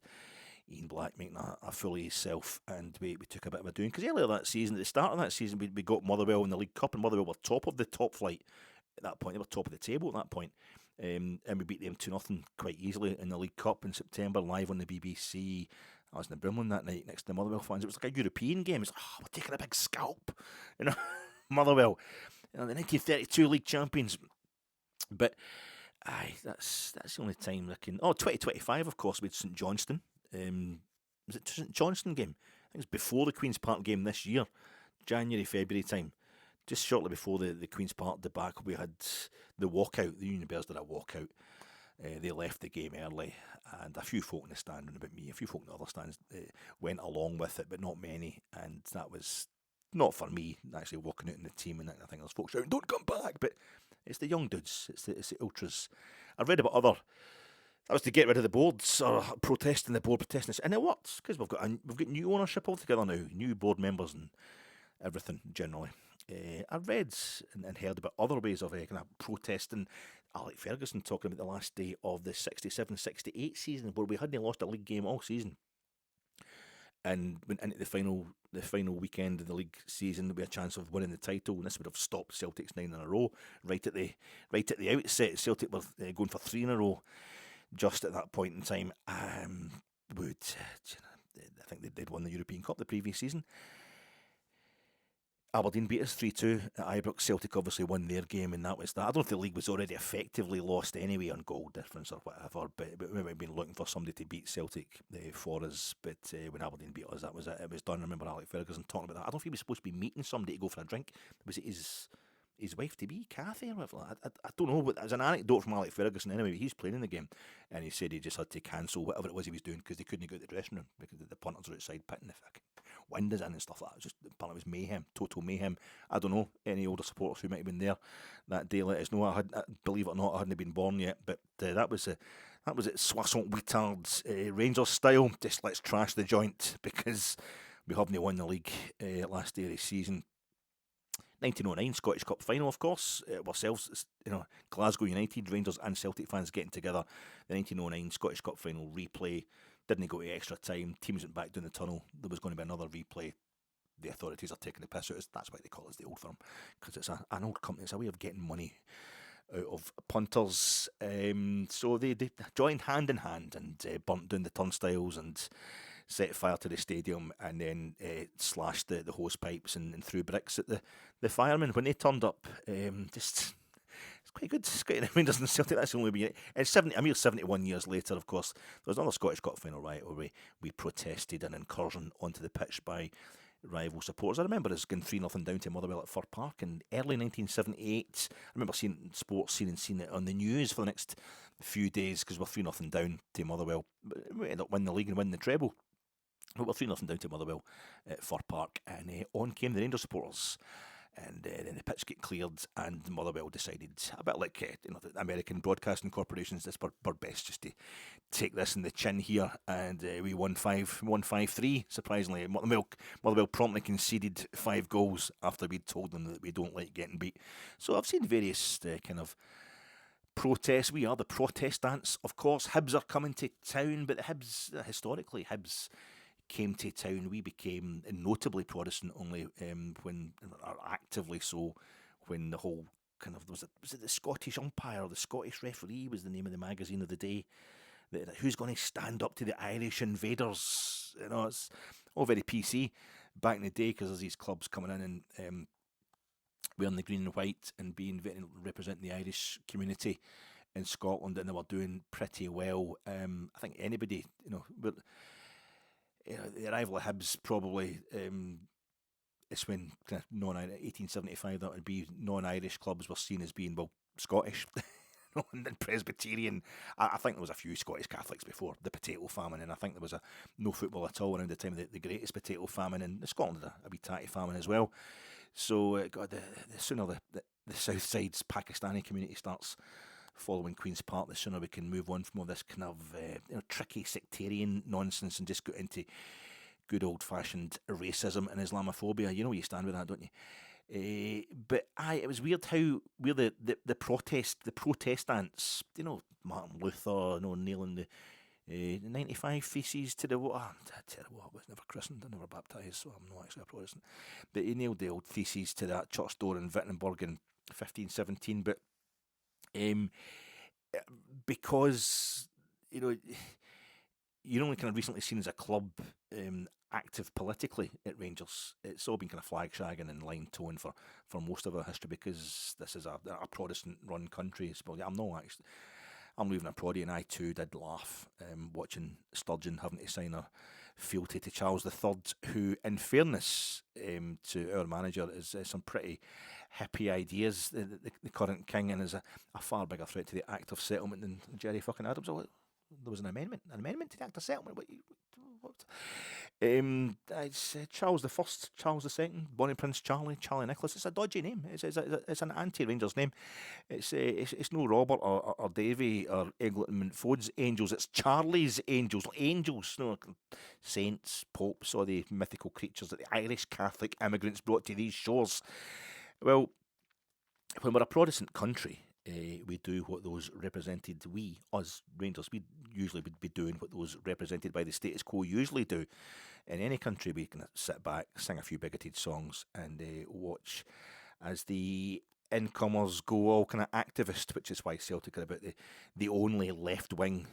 Ian Black making a fool of himself, and we took a bit of a doing. Because earlier that season, at the start of that season, we got Motherwell in the League Cup, and Motherwell were top of the top flight at that point. They were top of the table at that point. And we beat them 2-0 quite easily in the League Cup in September, live on the BBC. I was in the Broomland that night next to the Motherwell fans. It was like a European game. It's like, we're taking a big scalp. Motherwell, the 1932 league champions. But that's the only time I can... 2025, of course, with St Johnstone. Was it St Johnstone game? I think it was before the Queen's Park game this year, January, February time. Just shortly before the Queen's Park debacle, we had the walkout. The Union Bears did a walkout. They left the game early, and a few folk in the stand, and about me, a few folk in the other stands went along with it, but not many. And that was not for me, actually walking out in the team, and I think there's folks shouting, "Don't come back!" But it's the young dudes, it's the ultras. I've read about that was to get rid of the boards, or protesting the board protestants, and it works because we've got new ownership altogether now, new board members and everything generally. I've read and heard about other ways of kind of protesting. Alec Ferguson talking about the last day of the 67-68 season, where we hadn't lost a league game all season, and went into the final weekend of the league season, we had a chance of winning the title, and this would have stopped Celtic's 9 in a row. Right at the outset, Celtic were going for 3 in a row just at that point in time. I think they'd won the European Cup the previous season. Aberdeen beat us 3-2 at Ibrox. Celtic obviously won their game, and that was that. I don't know if the league was already effectively lost anyway on goal difference or whatever, but we might have been looking for somebody to beat Celtic for us. But when Aberdeen beat us, that was it. It was done. I remember Alec Ferguson talking about that. I don't know if he was supposed to be meeting somebody to go for a drink. Was it his wife to be, Kathy, or whatever? I don't know, but it was an anecdote from Alec Ferguson anyway. He's playing in the game, and he said he just had to cancel whatever it was he was doing because they couldn't go to the dressing room because the punters were outside pitting the fucking windows in and stuff like that. It was apparently it was mayhem, total mayhem. I don't know, any older supporters who might have been there that day, let us know. Believe it or not, I hadn't been born yet, but that was it. Soissons Outards, Rangers style. Just let's trash the joint because we haven't won the league last day of the season. 1909 Scottish Cup final, of course. Ourselves, Glasgow United, Rangers and Celtic fans getting together. The 1909 Scottish Cup final replay didn't go to extra time. Teams went back down the tunnel. There was going to be another replay. The authorities are taking the piss out of us. That's why they call us the old firm, because it's an old company. It's a way of getting money out of punters. So they joined hand in hand and burnt down the turnstiles and set fire to the stadium, and then slashed the hose pipes and threw bricks at the firemen when they turned up. It's quite good. It's quite Rangers and Celtic. That's only been a mere 71 years later. Of course, there was another Scottish Cup final, right, where we protested an incursion onto the pitch by rival supporters. I remember us going 3-0 down to Motherwell at Fir Park in early 1978. I remember seeing it on the news for the next few days because we're 3-0 down to Motherwell. We ended up winning the league and winning the treble. But we're 3-0 down to Motherwell at Fir Park, and on came the Rangers supporters. And then the pitch get cleared, and Motherwell decided, a bit like the American broadcasting corporations, this we're best just to take this in the chin here, and we won 5-3. Surprisingly, Motherwell promptly conceded 5 goals after we'd told them that we don't like getting beat. So I've seen various kind of protests. We are the Protestants, of course. Hibs are coming to town, but the Hibs, historically, Hibs came to town. We became notably Protestant only when, or actively so, when the whole kind of, was it the Scottish umpire or the Scottish referee was the name of the magazine of the day. Who's going to stand up to the Irish invaders? It's all very PC back in the day because there's these clubs coming in and wearing the green and white and representing the Irish community in Scotland, and they were doing pretty well. I think anybody, but the arrival of Hibs probably is when kind of 1875, that would be non-Irish clubs were seen as being, well, Scottish. And then Presbyterian. I think there was a few Scottish Catholics before the potato famine, and I think there was no football at all around the time of the greatest potato famine, and Scotland had a wee tatty famine as well. So God, the sooner the south side's Pakistani community starts following Queen's Park, the sooner we can move on from all this kind of tricky sectarian nonsense and just go into good old-fashioned racism and Islamophobia. You know where you stand with that, don't you? But it was weird how the Protestants, Martin Luther, nailing the 95 Theses to the water. Terrible, I was never christened, I never baptised, so I'm not actually a Protestant. But he nailed the old Theses to that church door in Wittenberg in 1517. But because, you're only kind of recently seen as a club active politically at Rangers. It's all been kind of flag shagging and line towing for most of our history, because this is a Protestant run country. Well, I'm leaving a Proddy, and I too did laugh watching Sturgeon having to sign a fealty to Charles III, who, in fairness to our manager, is some pretty hippie ideas, the current king, and is a far bigger threat to the Act of Settlement than Jerry fucking Adams. There was an amendment to the Act of Settlement. What? It's Charles I, Charles II, Bonnie Prince Charlie Nicholas. It's a dodgy name. It's an anti-Rangers name. It's no Robert or Davy or Eggleton Montford's Angels. It's Charlie's Angels. Angels, saints, popes, all the mythical creatures that the Irish Catholic immigrants brought to these shores. Well, when we're a Protestant country, we do what those represented, us Rangers, we usually would be doing what those represented by the status quo usually do. In any country, we can sit back, sing a few bigoted songs, and watch as the incomers go all kind of activist, which is why Celtic are about the only left-wing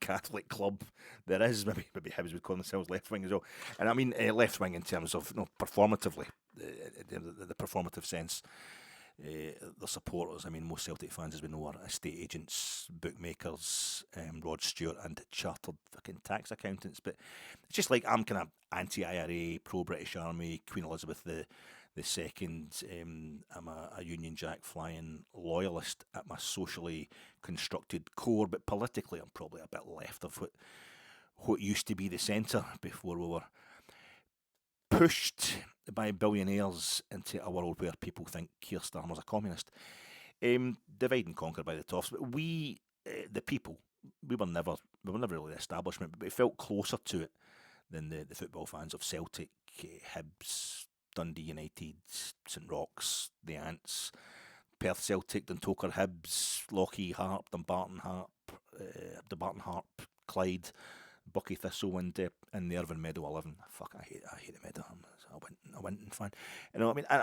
Catholic club there is. Maybe Hibs would call themselves left-wing as well. And I mean left-wing in terms of performatively, the performative sense. The supporters, I mean, most Celtic fans, as we know, are estate agents, bookmakers, Rod Stewart, and chartered fucking tax accountants. But it's just like I'm kind of anti-IRA, pro-British Army, Queen Elizabeth the Second. I'm a Union Jack flying loyalist at my socially constructed core, but politically I'm probably a bit left of what used to be the centre before we were pushed by billionaires into a world where people think Keir Starmer's a communist. Divide and conquer by the Toffs, but we, the people, we were never really the establishment, but we felt closer to it than the football fans of Celtic, Hibs, Dundee United, St Rochs, the Ants, Perth Celtic, Dundalk Hibs, Lochs Harp, Dumbarton Harp, Clyde, Bucky Thistle, and the Irvine Meadow 11. Fuck, I hate the Meadow. I'm a Winton fan. You know what I mean? And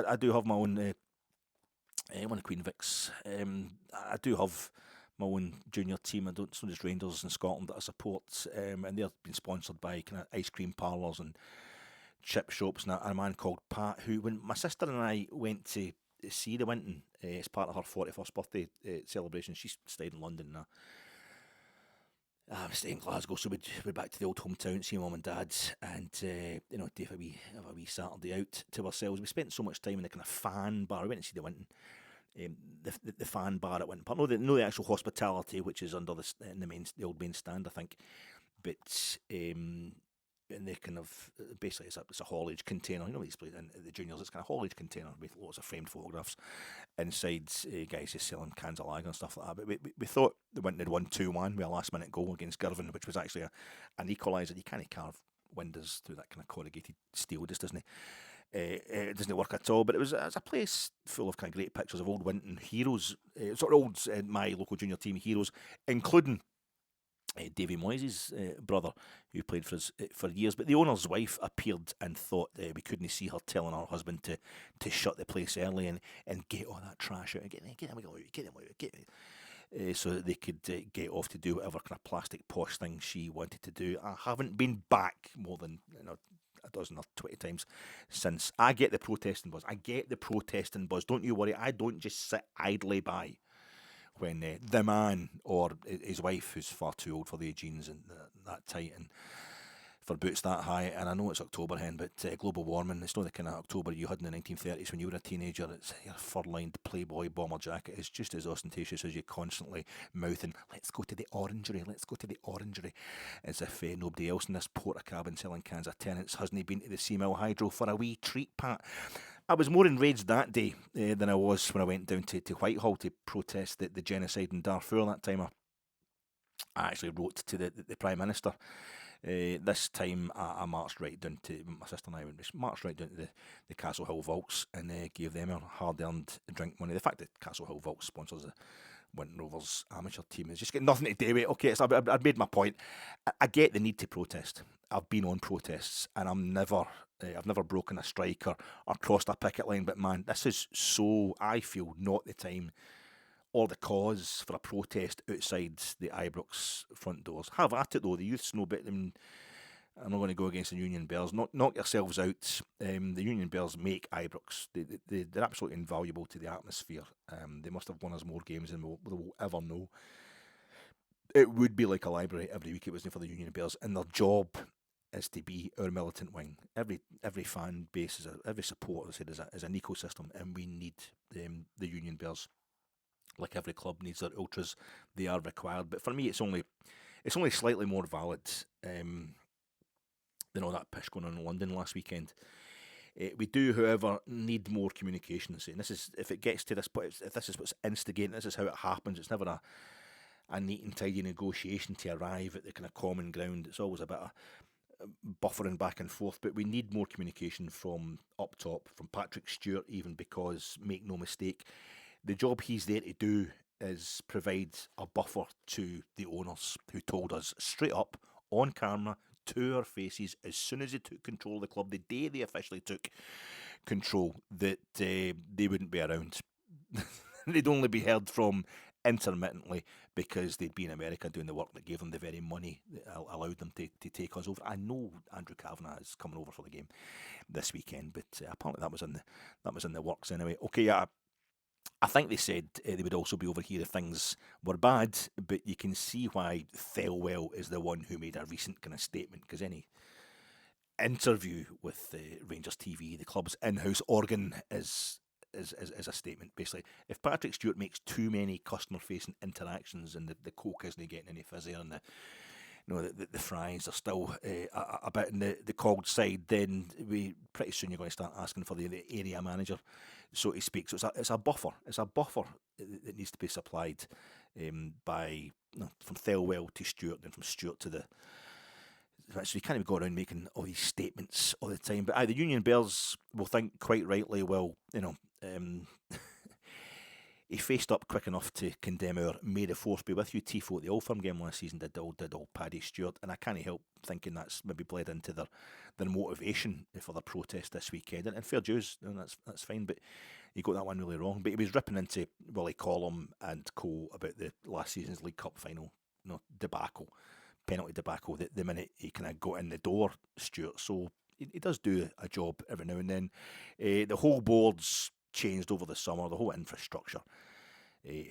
I do have my own one of Queen Vic's. I do have my own junior team. I don't. So there's Rangers in Scotland that I support, and they've been sponsored by kind of ice cream parlours and chip shops, and a man called Pat, who, when my sister and I went to see the Winton as part of her 41st birthday celebration, she stayed in London now. I stayed in Glasgow, so we'd back to the old hometown, see mum and dad, and have a wee Saturday out to ourselves. We spent so much time in the kind of fan bar. We went to see the Winton, the fan bar at Winton Park. No, the actual hospitality, which is under the old main stand, I think. But and they kind of basically it's a haulage container. You know these places, and the juniors, it's kind of haulage container with lots of framed photographs inside. Guys just selling cans of lager and stuff like that. But we thought they went and won 2-1 with a last minute goal against Girvan, which was actually an equaliser. You can't carve windows through that kind of corrugated steel, just doesn't it? It doesn't work at all. But it was a place full of kind of great pictures of old Winton heroes, sort of old my local junior team heroes, including Davy Moyes' brother, who played for us for years. But the owner's wife appeared and thought we couldn't see her telling her husband to shut the place early and get all that trash out and get them out, so that they could get off to do whatever kind of plastic posh thing she wanted to do. I haven't been back more than a dozen or 20 times since. I get the protesting buzz. Don't you worry. I don't just sit idly by when the man or his wife, who's far too old for the jeans and that tight and for boots that high. And I know it's October hen, but global warming, it's not the kind of October you had in the 1930s when you were a teenager. It's your fur-lined Playboy bomber jacket is just as ostentatious as you constantly mouthing, let's go to the orangery, let's go to the orangery, as if nobody else in this porta cabin selling cans of Tennent's hasn't been to the Sea Mill Hydro for a wee treat, Pat. I was more enraged that day than I was when I went down to Whitehall to protest the genocide in Darfur that time. I actually wrote to the Prime Minister. This time I marched right down to, my sister and I marched right down to the Castle Hill Vaults and gave them our hard-earned drink money. The fact that Castle Hill Vaults sponsors the Winton Rovers amateur team has just got nothing to do with it. Okay, so I've made my point. I get the need to protest. I've been on protests and I've never broken a strike or crossed a picket line, but man, this is so, I feel, not the time or the cause for a protest outside the Ibrox front doors. Have at it though, the youths know better than, I'm not going to go against the Union Bears. Knock yourselves out. The Union Bears make Ibrox. They're absolutely invaluable to the atmosphere. They must have won us more games than we'll ever know. It would be like a library every week it wasn't for the Union Bears, and their job is to be our militant wing. Every fan base, every supporter is an ecosystem, and we need the Union Bears. Like every club needs their ultras, they are required. But for me, it's only slightly more valid than all that pish going on in London last weekend. We do, however, need more communication. And this is, if it gets to this point, if this is what's instigating, this is how it happens. It's never a neat and tidy negotiation to arrive at the kind of common ground. It's always a bit of buffering back and forth, but we need more communication from up top, from Patrick Stewart even, because, make no mistake, the job he's there to do is provide a buffer to the owners who told us straight up, on camera, to our faces, as soon as they took control of the club, the day they officially took control, that they wouldn't be around. They'd only be heard from intermittently because they'd be in America doing the work that gave them the very money that allowed them to take us over. I know Andrew Kavanagh is coming over for the game this weekend, but apparently that was in the works anyway. Okay, I think they said they would also be over here if things were bad, but you can see why Thelwell is the one who made a recent kind of statement, because any interview with Rangers TV, the club's in-house organ, is a statement. Basically, if Patrick Stewart makes too many customer-facing interactions and the Coke isn't getting any fizzier and the fries are still a bit in the cold side, then pretty soon you're going to start asking for the area manager, so to speak. So it's a buffer. It's a buffer that needs to be supplied by from Thelwell to Stewart, and from Stewart to the. So you can't even go around making all these statements all the time. But the Union Bears will think quite rightly, well, he faced up quick enough to condemn our May the 4th be with you tifo at the Old Firm game last season, did old Paddy Stewart, and I can't help thinking that's maybe bled into their motivation for their protest this weekend. And fair dues, that's fine, but he got that one really wrong. But he was ripping into Willie Collum and co about the last season's League Cup final, debacle, penalty debacle, the minute he kind of got in the door, Stewart. So he does do a job every now and then. The whole board's changed over the summer, the whole infrastructure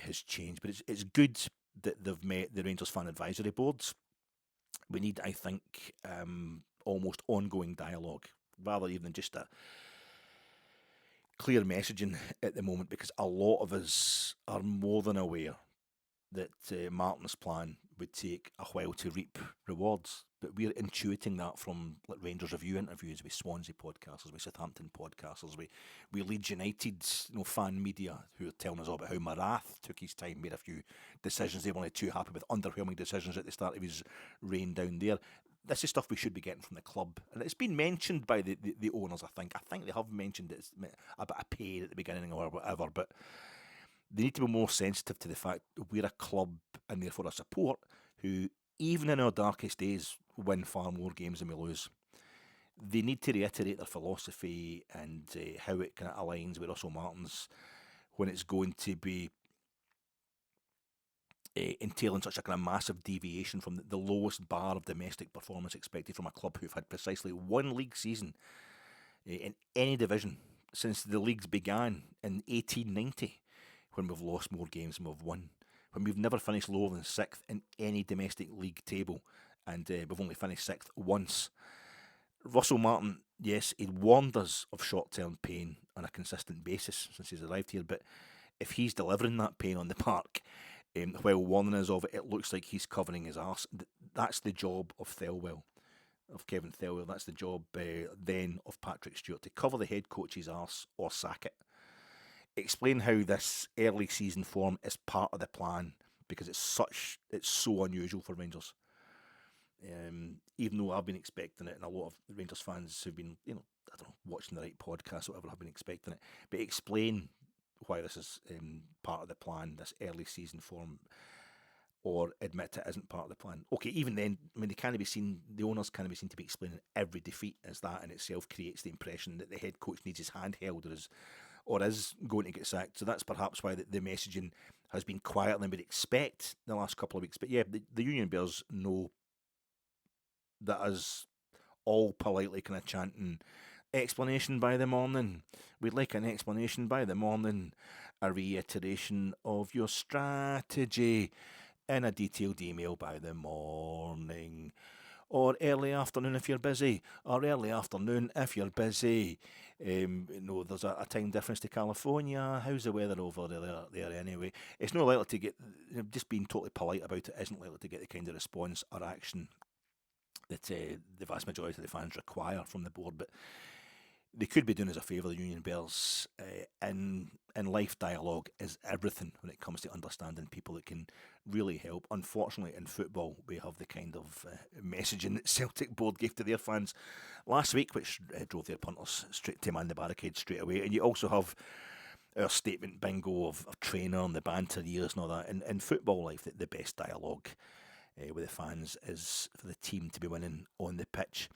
has changed, but it's good that they've met the Rangers Fan Advisory Boards. We need, I think, almost ongoing dialogue, rather even than just a clear messaging at the moment, because a lot of us are more than aware that Martin's plan would take a while to reap rewards, but we're intuiting that from Rangers Review interviews with Swansea podcasters, with Southampton podcasters, with Leeds United fan media who are telling us all about how Marath took his time, made a few decisions they weren't too happy with, underwhelming decisions at the start of his reign down there. This is stuff we should be getting from the club, and it's been mentioned by the owners. I think they have mentioned it's a bit of pain at the beginning or whatever, but they need to be more sensitive to the fact that we're a club and therefore a support who, even in our darkest days, win far more games than we lose. They need to reiterate their philosophy and how it kind of aligns with Russell Martin's when it's going to be entailing such a kind of massive deviation from the lowest bar of domestic performance expected from a club who've had precisely one league season in any division since the leagues began in 1890. When we've lost more games than we've won, when we've never finished lower than 6th in any domestic league table, and we've only finished 6th once. Russell Martin, yes, he warned us of short-term pain on a consistent basis since he's arrived here, but if he's delivering that pain on the park while warning us of it, it looks like he's covering his arse. That's the job of Kevin Thelwell. That's the job then of Patrick Stewart, to cover the head coach's arse or sack it. Explain how this early season form is part of the plan, because it's so unusual for Rangers. Even though I've been expecting it, and a lot of Rangers fans who've been, I don't know, watching the right podcast or whatever, have been expecting it. But explain why this is part of the plan, this early season form, or admit it isn't part of the plan. Okay, even then, I mean, the owners can't be seen to be explaining every defeat, as that in itself creates the impression that the head coach needs his hand held or is going to get sacked. So that's perhaps why the messaging has been quieter than we'd expect the last couple of weeks. But yeah, the Union Bears know that us all politely kind of chanting, explanation by the morning. We'd like an explanation by the morning, a reiteration of your strategy in a detailed email by the morning, or early afternoon if you're busy, or early afternoon if you're busy. There's a time difference to California. How's the weather over there anyway? It's not likely to get, just being totally polite about it isn't likely to get the kind of response or action that the vast majority of the fans require from the board, but they could be doing us a favour, the Union Bears. In life, dialogue is everything when it comes to understanding people. That can really help. Unfortunately, in football, we have the kind of messaging that Celtic board gave to their fans last week, which drove their punters straight to man the barricade straight away. And you also have our statement bingo of trainer and the banter years and all that. In football life, the best dialogue with the fans is for the team to be winning on the pitch.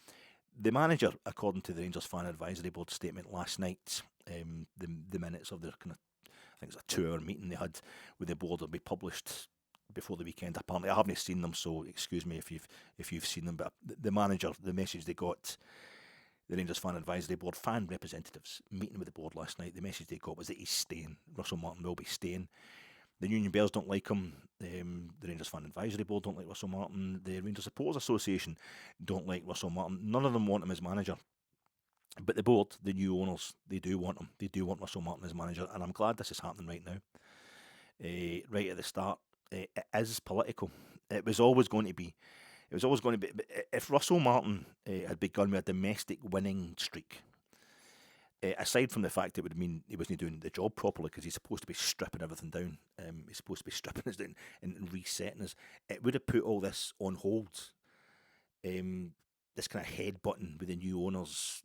The manager, according to the Rangers Fan Advisory Board statement last night, the minutes of their kind of, I think it's a 2-hour meeting they had with the board, will be published before the weekend. Apparently, I haven't seen them, so excuse me if you've seen them. But the manager, the message they got, the Rangers Fan Advisory Board fan representatives meeting with the board last night, the message they got was that he's staying. Russell Martin will be staying. The Union Bears don't like him. The Rangers Fan Advisory Board don't like Russell Martin. The Rangers Supporters Association don't like Russell Martin. None of them want him as manager. But the board, the new owners, they do want him. They do want Russell Martin as manager. And I'm glad this is happening right now. Right at the start. It is political. It was always going to be. If Russell Martin had begun with a domestic winning streak, aside from the fact it would mean he wasn't doing the job properly, because he's supposed to be stripping everything down. He's supposed to be stripping us down and resetting us. It would have put all this on hold. This kind of headbutting with the new owners,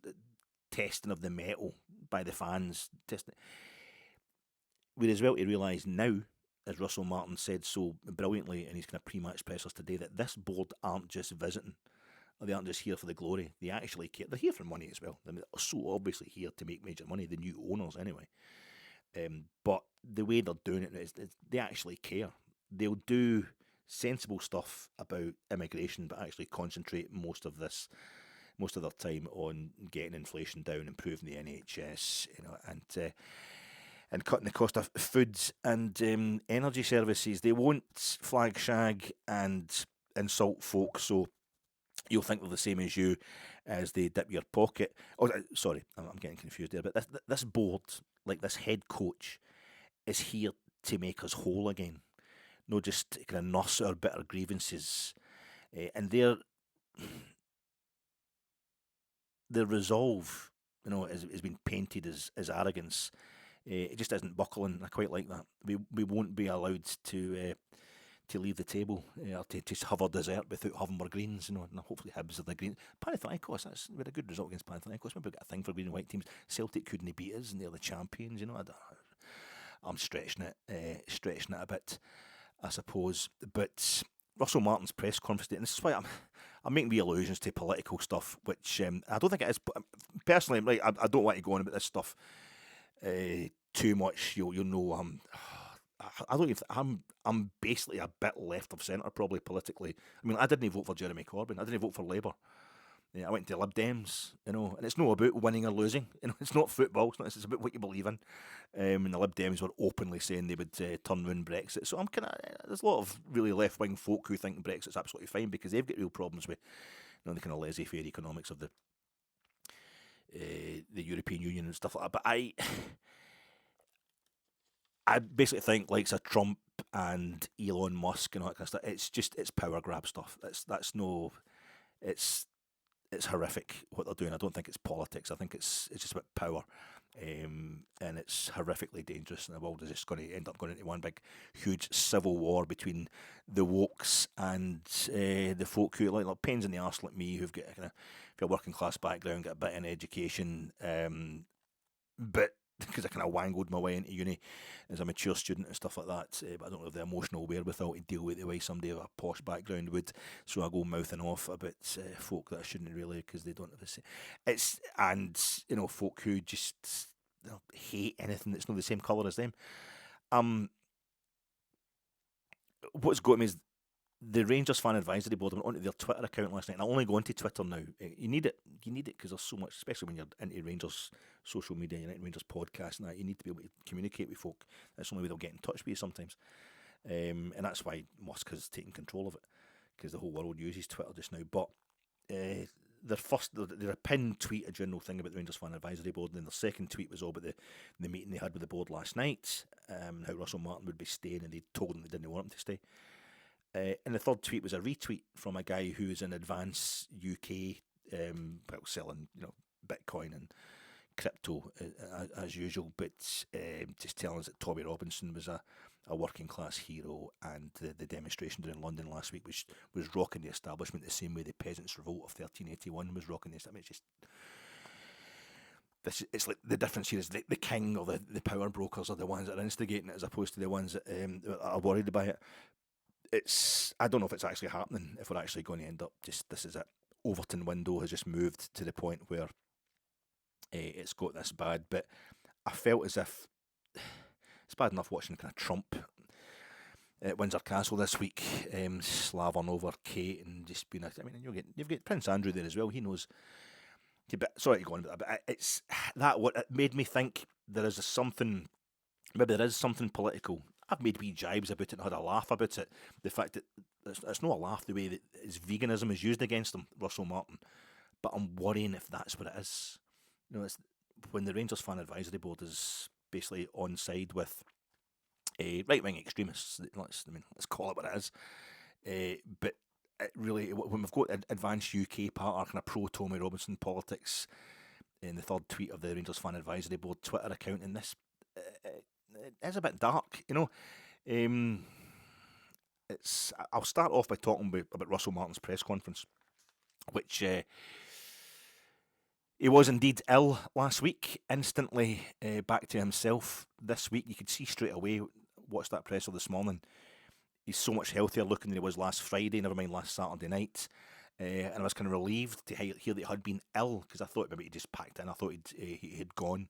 testing of the metal by the fans. We're as well to realise now, as Russell Martin said so brilliantly in his kind of pre-match pressers today, that this board aren't just visiting. They aren't just here for the glory. They actually care. They're here for money as well. They're so obviously here to make major money, the new owners anyway. But the way they're doing it is they actually care. They'll do sensible stuff about immigration, but actually concentrate most of their time on getting inflation down, improving the NHS, and cutting the cost of foods and energy services. They won't flag shag and insult folk, so you'll think they're the same as you as they dip your pocket. Oh, sorry, I'm getting confused there. But this board, like this head coach, is here to make us whole again. No, just to kind of nurse our bitter grievances. And their resolve, has been painted as arrogance. It just isn't buckling. I quite like that. We won't be allowed to leave the table or to just have our dessert without having our greens, and hopefully Hibs are the green. Panathinaikos, we had a good result against Panathinaikos. Maybe we've got a thing for green and white teams. Celtic couldn't beat us, and they're the champions. I'm stretching it a bit, I suppose. But Russell Martin's press conference, and this is why I'm making wee allusions to political stuff, which I don't think it is. Personally, right, I don't want to go on about this stuff too much. You'll know I don't even. I'm basically a bit left of centre, probably politically. I mean, I didn't vote for Jeremy Corbyn. I didn't vote for Labour. I went to Lib Dems, and it's not about winning or losing. It's not football. It's about what you believe in. And the Lib Dems were openly saying they would turn round Brexit. So I'm kind of there's a lot of really left wing folk who think Brexit's absolutely fine because they've got real problems with the kind of laissez-faire economics of the European Union and stuff like that. But I basically think like Trump and Elon Musk and all that kind of stuff. It's power grab stuff. It's horrific what they're doing. I don't think it's politics. I think it's just about power, and it's horrifically dangerous. And the world is just going to end up going into one big, huge civil war between the wokes and the folk who like pains in the arse like me, who've got a working class background, got a bit in education, but because I kind of wangled my way into uni as a mature student and stuff like that, but I don't have the emotional wherewithal to deal with the way somebody of a posh background would, so I go mouthing off about folk that I shouldn't really, because they don't have the same. Folk who just hate anything that's not the same colour as them. What's got me is the Rangers Fan Advisory Board. I went onto their Twitter account last night, and I only go onto Twitter now. You need it because there's so much, especially when you're into Rangers social media, you're into Rangers podcast and that. You need to be able to communicate with folk. That's the only way they'll get in touch with you sometimes. And that's why Musk has taken control of it, because the whole world uses Twitter just now. But their pinned tweet, a general thing about the Rangers Fan Advisory Board, and then their second tweet was all about the meeting they had with the board last night, how Russell Martin would be staying, and they told him they didn't want him to stay. And the third tweet was a retweet from a guy who is in Advance UK, selling Bitcoin and crypto as usual, but just telling us that Tommy Robinson was a working class hero, and the demonstration during London last week was rocking the establishment the same way the Peasants' Revolt of 1381 was rocking the establishment. It's like the difference here is the king or the power brokers are the ones that are instigating it, as opposed to the ones that are worried about it. I don't know if it's actually happening, if we're actually going to end up this is it. Overton window has just moved to the point where it's got this bad, but I felt as if it's bad enough watching kind of Trump at Windsor Castle this week, slavering over Kate and just being you've got Prince Andrew there as well. He knows. Sorry to go on about that, but it's that what it made me think there is something political. I've made wee jibes about it and had a laugh about it. The fact that it's not a laugh the way that his veganism is used against him, Russell Martin. But I'm worrying if that's what it is. It's when the Rangers Fan Advisory Board is basically on side with right-wing extremists. Let's call it what it is. But it really, when we've got Advance UK part, our kind of pro-Tommy Robinson politics in the third tweet of the Rangers Fan Advisory Board Twitter account, and this it is a bit dark, I'll start off by talking about Russell Martin's press conference, which he was indeed ill last week, instantly back to himself this week. You could see straight away, watched that presser this morning, he's so much healthier looking than he was last Friday, never mind last Saturday night. And I was kind of relieved to hear that he had been ill, because I thought maybe he just packed in. I thought he had gone.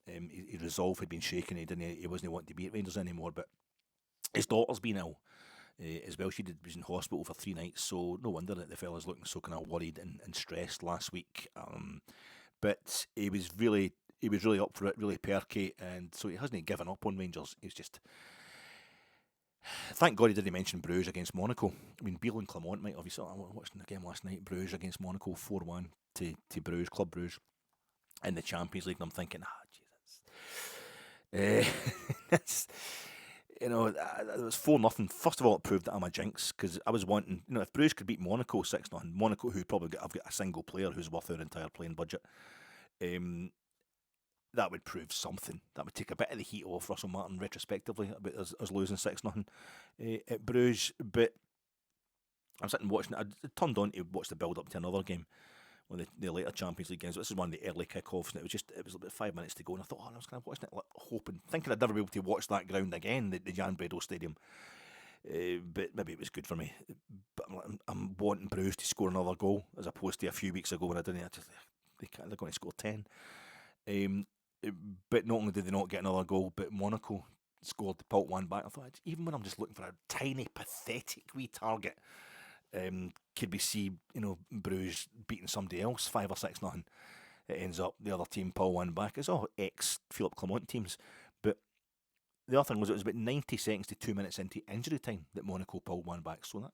His resolve had been shaken. He wasn't wanting to be at Rangers anymore. But his daughter's been ill as well. She was in hospital for 3 nights, so no wonder that the fella's looking so kind of worried and stressed last week. But he was really up for it, really perky, and so he hasn't given up on Rangers. He's just, thank God he didn't mention Bruges against Monaco. Beale and Clement might have. I watched the game last night. Bruges against Monaco, 4-1 to Bruges, Club Bruges, in the Champions League. And I'm thinking, Jesus. It was 4-0. First of all, it proved that I'm a jinx, because I was wanting, if Bruges could beat Monaco 6-0, Monaco, who probably I've got a single player who's worth our entire playing budget, that would prove something. That would take a bit of the heat off Russell Martin retrospectively about us losing 6-0 at Bruges. But I'm sitting watching it. I turned on to watch the build up to another game, one of the later Champions League games. This is one of the early kickoffs, and it was about 5 minutes to go, and I thought, I was kind of watching it, thinking I'd never be able to watch that ground again, the Jan Bredow Stadium. But maybe it was good for me. But I'm wanting Bruges to score another goal, as opposed to a few weeks ago when I didn't. They're going to score 10. But not only did they not get another goal, but Monaco scored the put one back. I thought, even when I'm just looking for a tiny, pathetic wee target, Could we see, Bruges beating somebody else 5 or 6-0? It ends up the other team pull one back. It's all ex-Philippe Clement teams. But the other thing was it was about 90 seconds to 2 minutes into injury time that Monaco pulled one back. So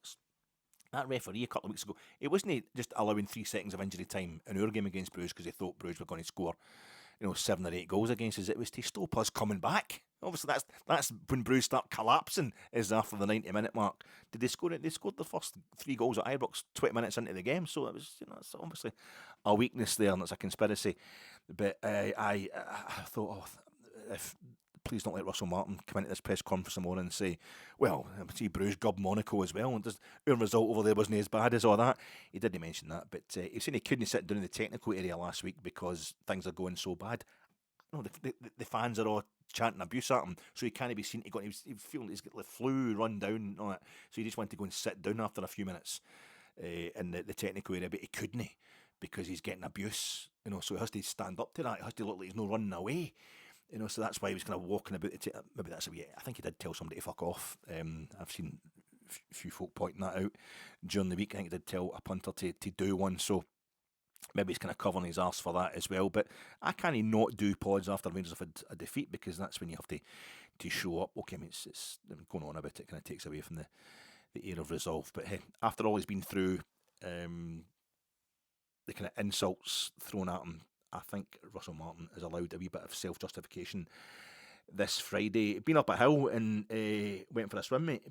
that referee a couple of weeks ago, it wasn't just allowing 3 seconds of injury time in our game against Bruges because they thought Bruges were going to score 7 or 8 goals against us. It was to stop us coming back. Obviously, that's when Bruges start collapsing, is after the 90-minute mark. Did they score it? They scored the first 3 goals at Ibrox 20 minutes into the game, so it was, it's obviously a weakness there, and it's a conspiracy. But I thought, please don't let Russell Martin come into this press conference tomorrow and say, well, see, Bruges gubbed Monaco as well, and our result over there wasn't as bad as all that. He didn't mention that, but he said he couldn't sit down in the technical area last week because things are going so bad. No, the fans are all chanting abuse at him, so he can't be seen to go. He was feeling he's got the flu run down and all that, so he just wanted to go and sit down after a few minutes in the technical area, but he couldn't because he's getting abuse, so he has to stand up to that. He has to look like he's not running away. So that's why he was kind of walking about maybe that's I think he did tell somebody to fuck off. I've seen a few folk pointing that out during the week. I think he did tell a punter to do one, so maybe he's kind of covering his arse for that as well. But I can't not do pods after Rangers have had a defeat, because that's when you have to show up. Okay, I mean, it's going on about it kind of takes away from the air of resolve. But hey, after all he's been through, the kind of insults thrown at him, I think Russell Martin is allowed a wee bit of self-justification this Friday. He'd been up a hill and went for a swim mate. He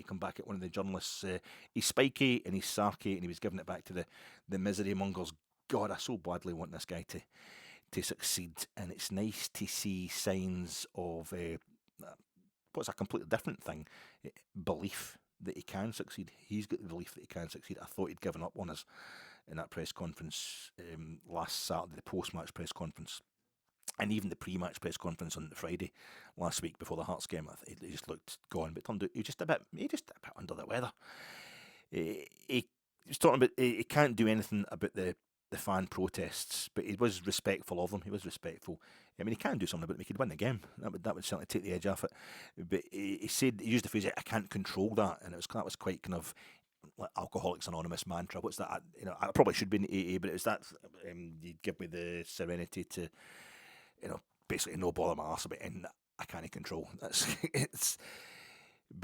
come back at one of the journalists. He's spiky and he's sarky, and he was giving it back to the misery mongers. God, I so badly want this guy to succeed, and it's nice to see signs of what's a completely different thing, belief that he can succeed. He's got the belief that he can succeed. I thought he'd given up on us in that press conference last Saturday, the post-match press conference, and even the pre-match press conference on Friday last week before the Hearts game. He just looked gone, but turned out he was just a bit under the weather. He was talking about he can't do anything about the fan protests, but he was respectful of them. He was respectful. I mean, he can do something about it. He could win the game. That would certainly take the edge off it. But he said, he used the phrase, "I can't control that," and that was quite kind of like Alcoholics Anonymous mantra. What's that? I probably should be in AA, but it was that you give me the serenity to, basically no bother my arse about anything that I can't control. But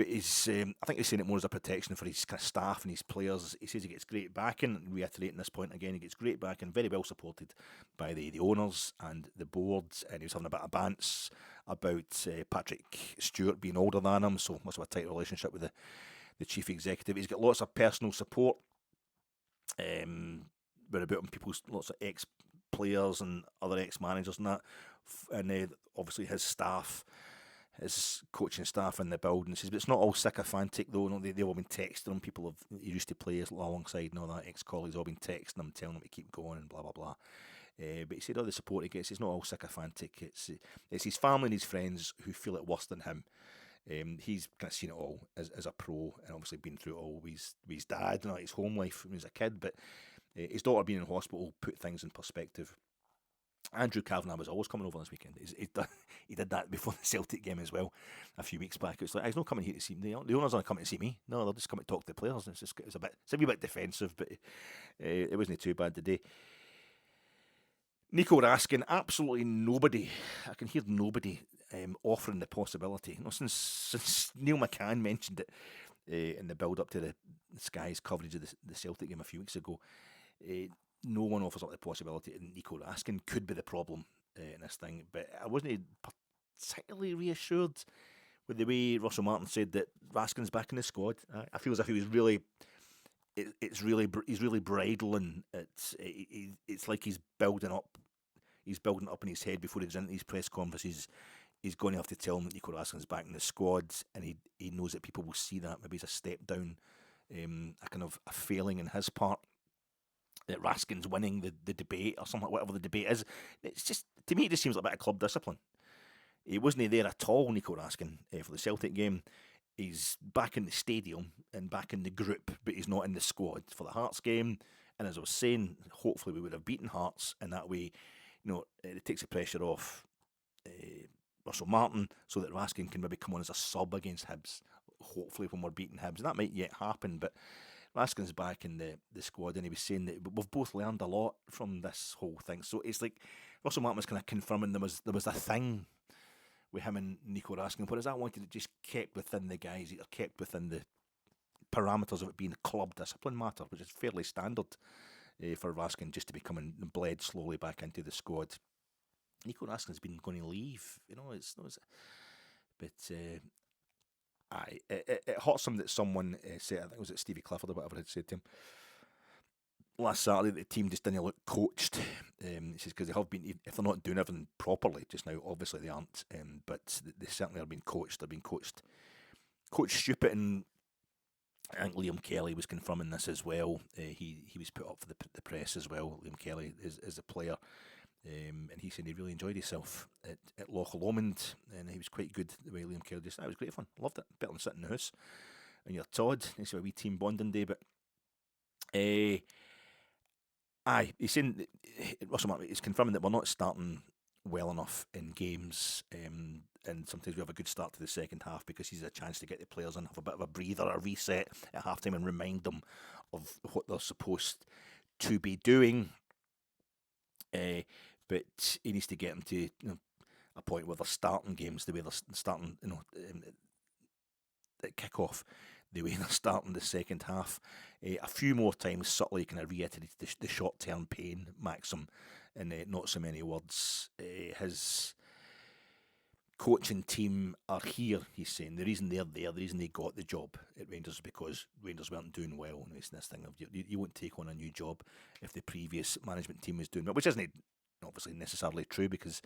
he's, I think he's saying it more as a protection for his kind of staff and his players. He says he gets great backing, and reiterating this point again, he gets great backing, very well supported by the owners and the boards, and he was having a bit of bants about Patrick Stewart being older than him, so must have a tight relationship with the chief executive. He's got lots of personal support, about him, lots of ex-players and other ex-managers and that, and obviously his staff, his coaching staff in the building. Says, but it's not all sycophantic though. No, they've all been texting him. People he used to play alongside and all that, ex-colleagues all been texting him, telling him to keep going and blah blah blah. But he said all the support he gets, it's not all sycophantic. It's his family and his friends who feel it worse than him. He's kind of seen it all as a pro, and obviously been through it all with his dad and his home life when he was a kid. But his daughter being in hospital put things in perspective. Andrew Kavanagh was always coming over this weekend. He did that before the Celtic game as well a few weeks back. It's like, he's not coming here to see me. The owners aren't coming to see me. No, they'll just come to talk to the players. It's a wee bit defensive, but it wasn't too bad today. Nico Raskin, absolutely nobody. I can hear nobody offering the possibility. Since Neil McCann mentioned it in the build-up to the Sky's coverage of the Celtic game a few weeks ago, no one offers up the possibility that Nico Raskin could be the problem in this thing. But I wasn't particularly reassured with the way Russell Martin said that Raskin's back in the squad. I feel as if he was really, he's really bridling. It's like he's building up in his head before he goes into these press conferences. He's going to have to tell him that Nico Raskin's back in the squad, and he knows that people will see that maybe as a step down, a kind of a failing in his part. That Raskin's winning the debate or something, whatever the debate is. It's just, to me, it just seems like a bit of club discipline. He wasn't there at all, Nico Raskin, for the Celtic game. He's back in the stadium and back in the group, but he's not in the squad for the Hearts game. And as I was saying, hopefully we would have beaten Hearts, and that way, it takes the pressure off Russell Martin, so that Raskin can maybe come on as a sub against Hibs, hopefully when we're beating Hibs. And that might yet happen, but Raskin's back in the squad, and he was saying that we've both learned a lot from this whole thing. So it's like Russell Martin was kind of confirming there was a thing with him and Nico Raskin, whereas I wanted it just kept within the guys, either kept within the parameters of it being a club discipline matter, which is fairly standard for Raskin, just to be coming bled slowly back into the squad. Nico Raskin's been going to leave, but it hurts him that someone said, I think it was Stevie Clifford or whatever had said to him last Saturday, that the team just didn't look coached. He says because they have been, if they're not doing everything properly just now, obviously they aren't, but they certainly are being coached. They're being coached stupid, and I think Liam Kelly was confirming this as well. He was put up for the press as well. Liam Kelly is a player, and he said he really enjoyed himself at Lochs, and he was quite good the way Liam Kelly just. It was great fun. Loved it. Better than sitting in the house and you're Todd. It's a wee team bonding day, but aye, he's saying Russell Martin is confirming that we're not starting well enough in games, and sometimes we have a good start to the second half because he's a chance to get the players in, have a bit of a breather, a reset at halftime, and remind them of what they're supposed to be doing. But he needs to get them to a point where they're starting games the way they're starting, at kick-off, the way they're starting the second half. A few more times subtly kind of reiterated the short-term pain maxim in not so many words. His coaching team are here, he's saying. The reason they're there, the reason they got the job at Rangers is because Rangers weren't doing well. And it's this thing of you won't take on a new job if the previous management team was doing well, which isn't obviously necessarily true, because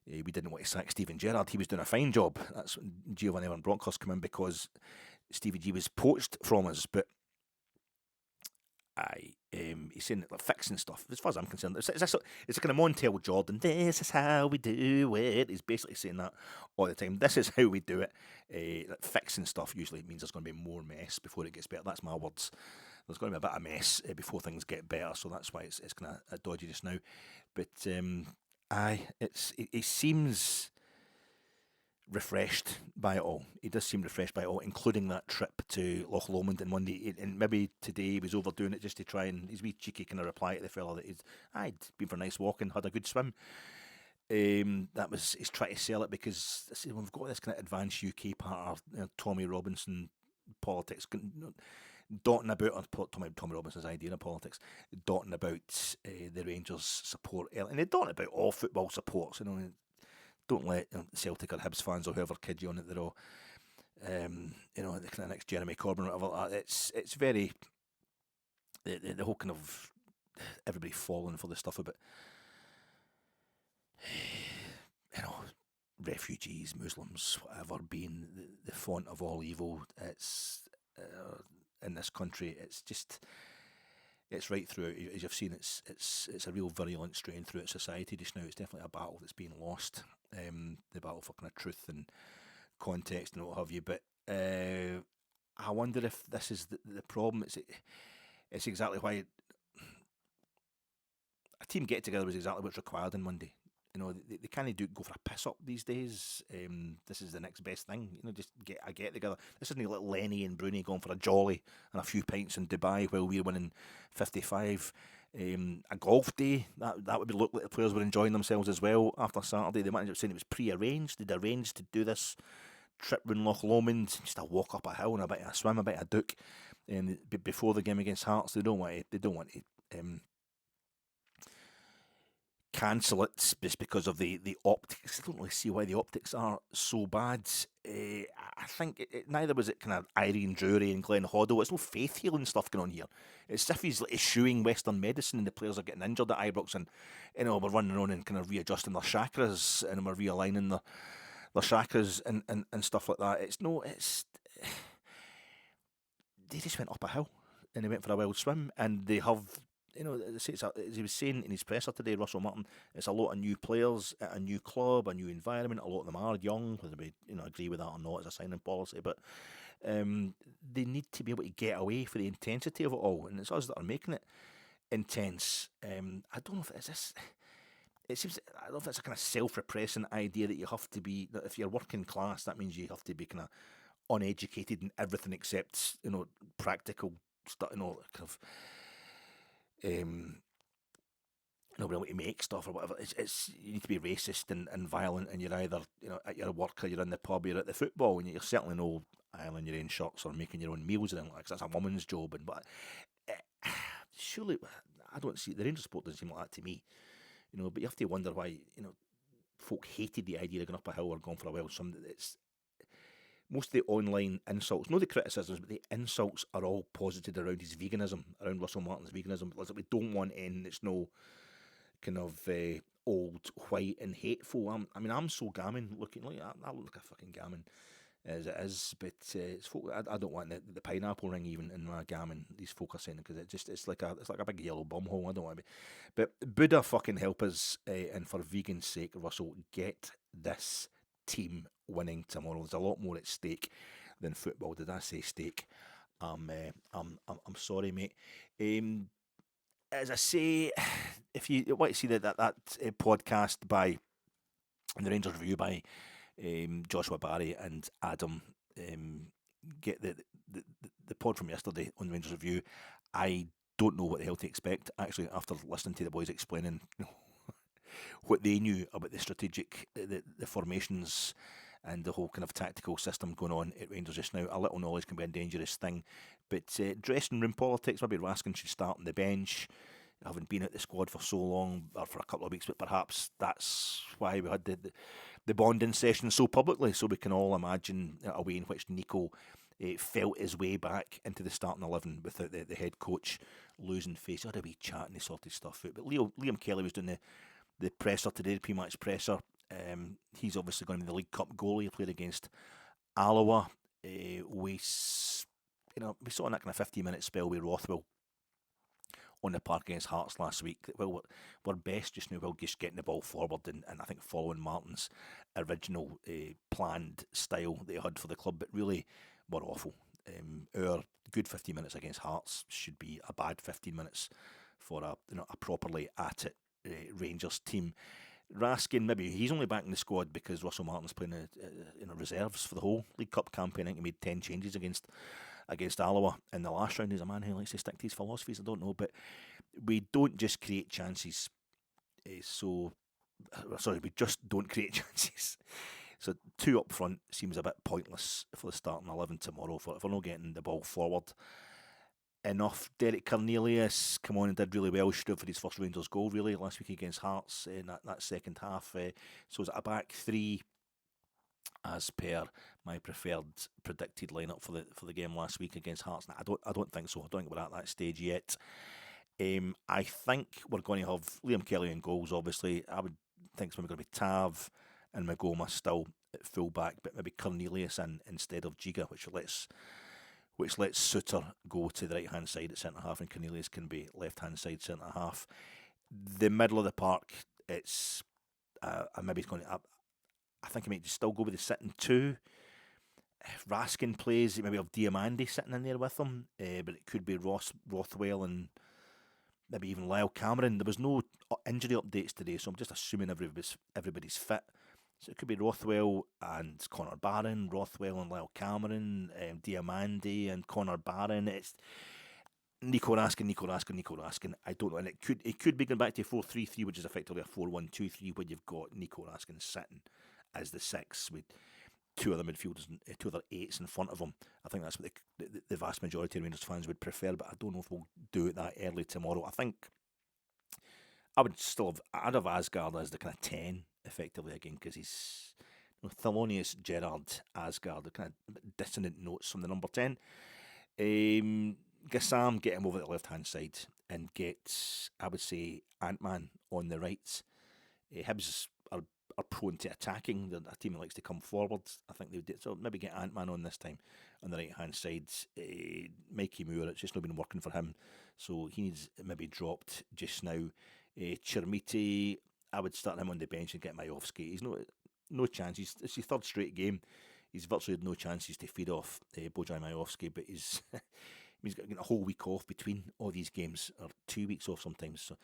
we didn't want to sack Stephen Gerrard. He was doing a fine job. That's when Giovanni Van Bronckhorst came in, because Stevie G was poached from us. But he's saying like, fixing stuff. As far as I'm concerned, it's a kind of Montel Jordan. This is how we do it. He's basically saying that all the time. This is how we do it. Like, fixing stuff usually means there's going to be more mess before it gets better. That's my words. There's going to be a bit of mess before things get better. So that's why it's kind of dodgy just now. But he seems refreshed by it all. He does seem refreshed by it all, including that trip to Loch Lomond on Monday. And maybe today he was overdoing it just to try and his wee cheeky kind of reply to the fella that I'd been for a nice walk and had a good swim. That was he's trying to sell it, because we've got this kind of advanced UK part of Tommy Robinson politics dotting about, or Tommy Robinson's idea of politics, dotting about the Rangers support, and they're dotting about all football supports. Don't let Celtic or Hibs fans or whoever kid you on it. They're all, the kind of next Jeremy Corbyn or whatever like that. It's very the whole kind of everybody falling for the stuff about refugees, Muslims, whatever, being the font of all evil. It's in this country. It's just. It's right through, as you've seen, it's a real virulent strain throughout society just now. It's definitely a battle that's being lost, the battle for kind of truth and context and what have you. But I wonder if this is the problem. It's exactly why a team get together was exactly what's required on Monday. They can't go for a piss up these days. This is the next best thing. Just get together. This isn't like Lenny and Bruni going for a jolly and a few pints in Dubai while we're winning 55. A golf day, that would look like the players were enjoying themselves as well after Saturday. The manager was saying it was pre-arranged. They'd arranged to do this trip round Loch Lomond, just a walk up a hill and a bit of a swim, a bit of a duke, before the game against Hearts. They don't want to cancel it just because of the optics. I don't really see why the optics are so bad. I think neither was it kind of Eileen, Drewery and Glenn Hoddle. It's no faith healing stuff going on here. It's as if he's eschewing Western medicine and the players are getting injured at Ibrox, and we're running around and kind of readjusting their chakras and we're realigning their chakras and stuff like that. They just went up a hill and they went for a wild swim, and they have. As he was saying in his presser today, Russell Martin, it's a lot of new players at a new club, a new environment. A lot of them are young, whether we agree with that or not as a signing policy, but they need to be able to get away for the intensity of it all, and it's us that are making it intense. I don't know if it's this. I don't know if it's a kind of self-repressing idea that you have to be. That if you're working class, that means you have to be kind of uneducated in everything except practical start, kind of, being able to make stuff or whatever. It's you need to be racist and violent, and you're either at your work, or you're in the pub, you're at the football, and you're certainly no ironing your own shirts or making your own meals and like that's a woman's job. But surely I don't see the Rangers sport doesn't seem like that to me. But you have to wonder why folk hated the idea of going up a hill or going for a while. It's most of the online insults, not the criticisms, but the insults are all posited around his veganism, around Russell Martin's veganism. It's like we don't want anything that's no kind of old, white and hateful. I'm so gammon looking. Like I look like a fucking gammon as it is, but it's folk, I don't want the pineapple ring even in my gammon. These folk are saying because it's like a big yellow bumhole. I don't want to be, but Buddha fucking help us, and for vegan's sake, Russell, get this team winning tomorrow. There's a lot more at stake than football. Did I say steak? I'm sorry, mate. As I say, if you want to see that podcast by the Rangers Review by Joshua Barry and Adam, get the pod from yesterday on the Rangers Review. I don't know what the hell to expect, actually, after listening to the boys explaining what they knew about the strategic, the formations and the whole kind of tactical system going on at Rangers just now. A little knowledge can be a dangerous thing. But dressing room politics, maybe Raskin should start on the bench. I haven't been at the squad for so long, or for a couple of weeks, but perhaps that's why we had the bonding session so publicly, so we can all imagine a way in which Nico felt his way back into the starting 11 without the head coach losing face. He had a wee chat and he sorted stuff out. But Liam Kelly was doing the presser today, the pre-match presser. He's obviously going to be the League Cup goalie. He played against Alloa. We saw in that kind of 15-minute spell with Rothwell on the park against Hearts last week. Well, we're best just now, just getting the ball forward and I think following Martin's original planned style that he had for the club, but really we're awful. Our good 15 minutes against Hearts should be a bad 15 minutes for a properly at it Rangers team. Raskin, maybe he's only back in the squad because Russell Martin's playing reserves for the whole League Cup campaign. I think he made 10 changes against Alloa in the last round. He's a man who likes to stick to his philosophies. I don't know, but we don't just create chances. We just don't create chances. So 2 up front seems a bit pointless for the starting 11 tomorrow if we're not getting the ball forward enough. Derek Cornelius come on and did really well. Should have for his first Rangers goal really last week against Hearts in that second half. So is it a back 3 as per my preferred predicted lineup for the game last week against Hearts? I don't think so. I don't think we're at that stage yet. I think we're going to have Liam Kelly in goals. Obviously, I would think it's maybe going to be Tav and Magoma still at full back, but maybe Cornelius in instead of Giga, which lets Suter go to the right hand side at centre half, and Cornelius can be left hand side centre half. The middle of the park, it's maybe it's going to. I think he might still go with the sitting 2. If Raskin plays, maybe have Diamandi sitting in there with him, but it could be Rothwell and maybe even Lyle Cameron. There was no injury updates today, so I'm just assuming everybody's fit. So it could be Rothwell and Connor Barron, Rothwell and Lyle Cameron, Diamandi and Connor Barron. It's Nico Raskin. I don't know, and it could be going back to a 4-3-3, which is effectively a 4-1-2-3, when you've got Nico Raskin sitting as the 6 with 2 other midfielders, 2 other 8s in front of him. I think that's what the vast majority of Rangers fans would prefer, but I don't know if we'll do it that early tomorrow. I think I'd have Asgard as the kind of 10 effectively again, because he's Thelonious, Gerrard, Asgard, the kind of dissonant notes from the number 10. Gassam, get him over the left hand side and get, I would say, Ant-Man on the right. Hibs are prone to attacking. They're a team that likes to come forward. I think they did, so maybe get Ant-Man on this time on the right hand side. Mikey Moore, it's just not been working for him, so he needs maybe dropped just now. Chermiti, I would start him on the bench and get Majovski. He's no chance. It's his 3rd straight game. He's virtually had no chances to feed off Bojan Majovski, but he's got a whole week off between all these games, or 2 weeks off sometimes. So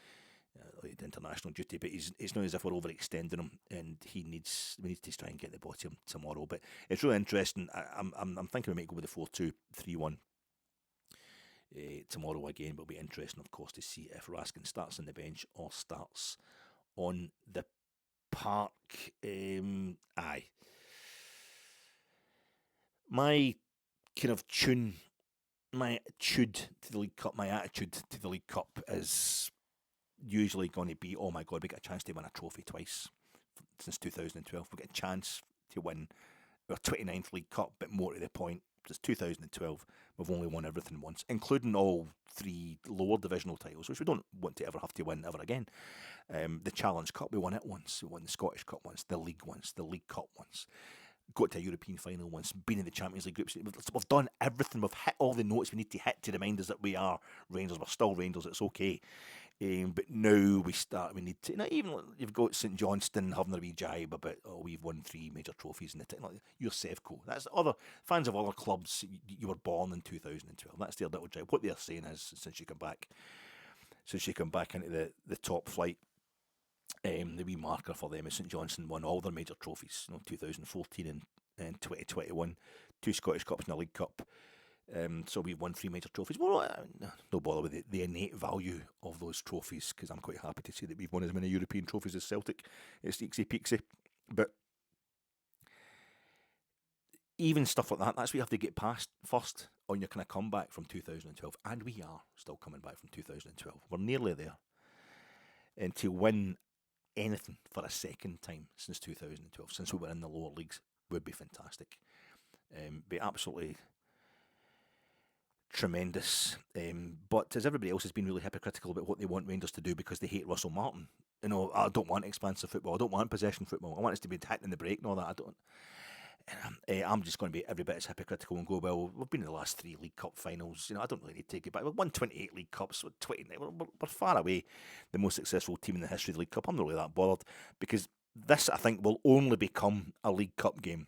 international duty, but it's not as if we're overextending him, and we need to try and get the bottom tomorrow. But it's really interesting. I'm thinking we might go with the 4-2-3-1. tomorrow again. But it'll be interesting, of course, to see if Raskin starts on the bench or starts on the park. Aye. My kind of my attitude to the League Cup is usually going to be, oh my God, we get a chance to win a trophy twice since 2012. We get a chance to win our 29th League Cup, but more to the point, since 2012, we've only won everything once, including all 3 lower divisional titles, which we don't want to ever have to win ever again. The Challenge Cup, we won it once. We won the Scottish Cup once, the League once, the League Cup once. Got to a European final once, been in the Champions League groups. We've done everything. We've hit all the notes we need to hit to remind us that we are Rangers. We're still Rangers. It's okay. But now we need to, even you've got St Johnstone having a wee jibe about, oh, we've won 3 major trophies in the you're Sevco. That's other fans of other clubs. You were born in 2012. That's their little jibe. What they're saying is, since you come back into the top flight, the wee marker for them is St Johnstone won all their major trophies, 2014 and 2021, 2 Scottish Cups and a League Cup. So we've won 3 major trophies. Well, no bother with the innate value of those trophies, because I'm quite happy to say that we've won as many European trophies as Celtic. It's eeksy peeksy. But even stuff like that, that's what you have to get past first on your kind of comeback from 2012. And we are still coming back from 2012. We're nearly there. And to win anything for a second time since 2012, since we were in the lower leagues, would be fantastic. Be absolutely tremendous. But as everybody else has been really hypocritical about what they want Rangers to do because they hate Russell Martin. I don't want expansive football. I don't want possession football. I want us to be hitting the break and all that. I don't. I'm just going to be every bit as hypocritical and go, well, we've been in the last 3 League Cup finals. I don't really need to take it back. We've won 28 League Cups. We're far away the most successful team in the history of the League Cup. I'm not really that bothered, because this, I think, will only become a League Cup game.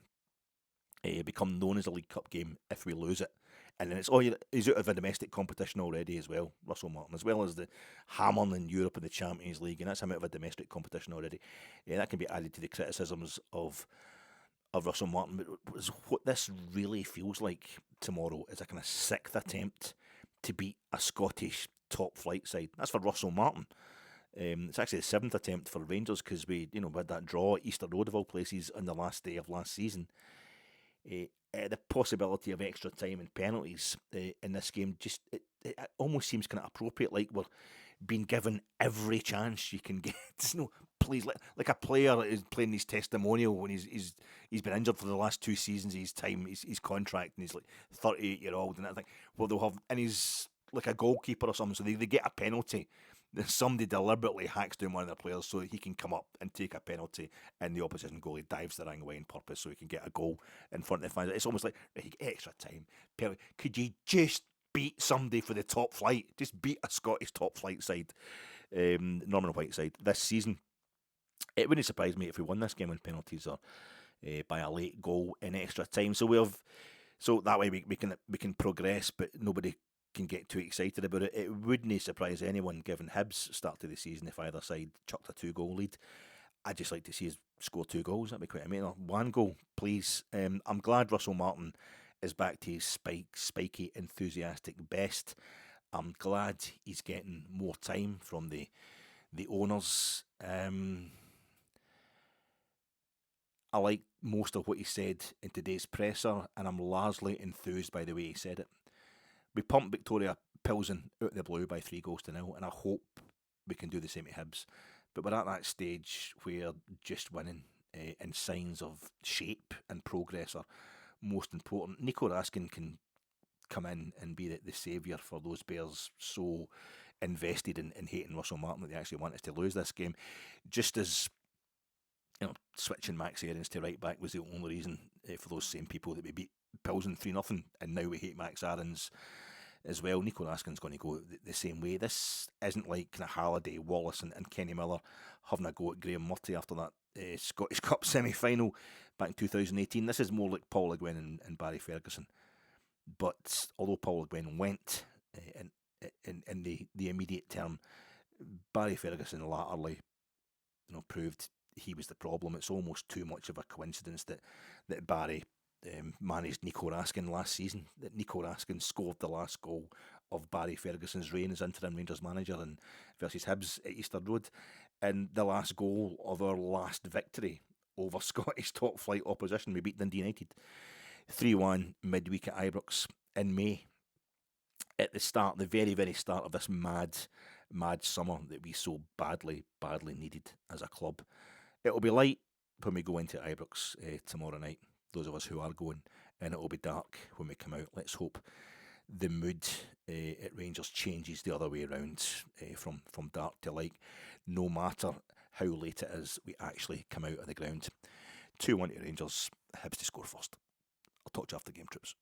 Become known as a League Cup game if we lose it. And then he's out of a domestic competition already as well, Russell Martin, as well as the hammering in Europe and the Champions League, and that's him out of a domestic competition already. That can be added to the criticisms of Russell Martin. But what this really feels like tomorrow is a kind of 6th attempt to beat a Scottish top flight side. That's for Russell Martin. It's actually the 7th attempt for Rangers, because we had that draw at Easter Road of all places on the last day of last season. The possibility of extra time and penalties in this game it almost seems kind of appropriate, like we're being given every chance you can get. Please, like a player is playing his testimonial when he's been injured for the last 2 seasons of his contract, and he's like 38-year-old, and I think, well, they'll have, and he's like a goalkeeper or something, so they get a penalty. Somebody deliberately hacks down one of their players so that he can come up and take a penalty, and the opposition goalie dives the ring away on purpose so he can get a goal in front of the fans. It's almost like, extra time. Could you just beat somebody for the top flight? Just beat a Scottish top flight side, Norman White side this season. It wouldn't surprise me if we won this game on penalties or by a late goal in extra time. So that way we can progress, but nobody can get too excited about it. It wouldn't surprise anyone, given Hibs' start to the season, if either side chucked a 2-goal lead. I'd just like to see us score 2 goals. That'd be quite amazing. 1 goal, please. I'm glad Russell Martin is back to his spiky, enthusiastic best. I'm glad he's getting more time from the owners. I like most of what he said in today's presser, and I'm largely enthused by the way he said it. We pumped Victoria Pilsen out of the blue by 3-0, and I hope we can do the same to Hibs. But we're at that stage where just winning and signs of shape and progress are most important. Nico Raskin can come in and be the saviour for those Bears so invested in hating Russell Martin that they actually want us to lose this game. Just as switching Max Aarons to right back was the only reason for those same people that we beat Pilsen 3-0, and now we hate Max Aarons as well. Nico Raskin's going to go the same way. This isn't like kind of Halliday, Wallace and Kenny Miller having a go at Graham Murty after that Scottish Cup semi-final back in 2018. This is more like Paul Le Guen and Barry Ferguson. But although Paul Le Guen went in the immediate term, Barry Ferguson latterly proved he was the problem. It's almost too much of a coincidence that Barry managed Nico Raskin last season. That Nico Raskin scored the last goal of Barry Ferguson's reign as interim Rangers manager versus Hibs at Easter Road, and the last goal of our last victory over Scottish top flight opposition. We beat Dundee United 3-1 midweek at Ibrox in May. At the very, very start of this mad summer that we so badly needed as a club. It'll be light when we go into Ibrox tomorrow night, those of us who are going, and it'll be dark when we come out. Let's hope the mood at Rangers changes the other way around, from dark to light. No matter how late it is, we actually come out of the ground. 2-1 to Rangers, Hibs to score first. I'll talk to you after the game, troops.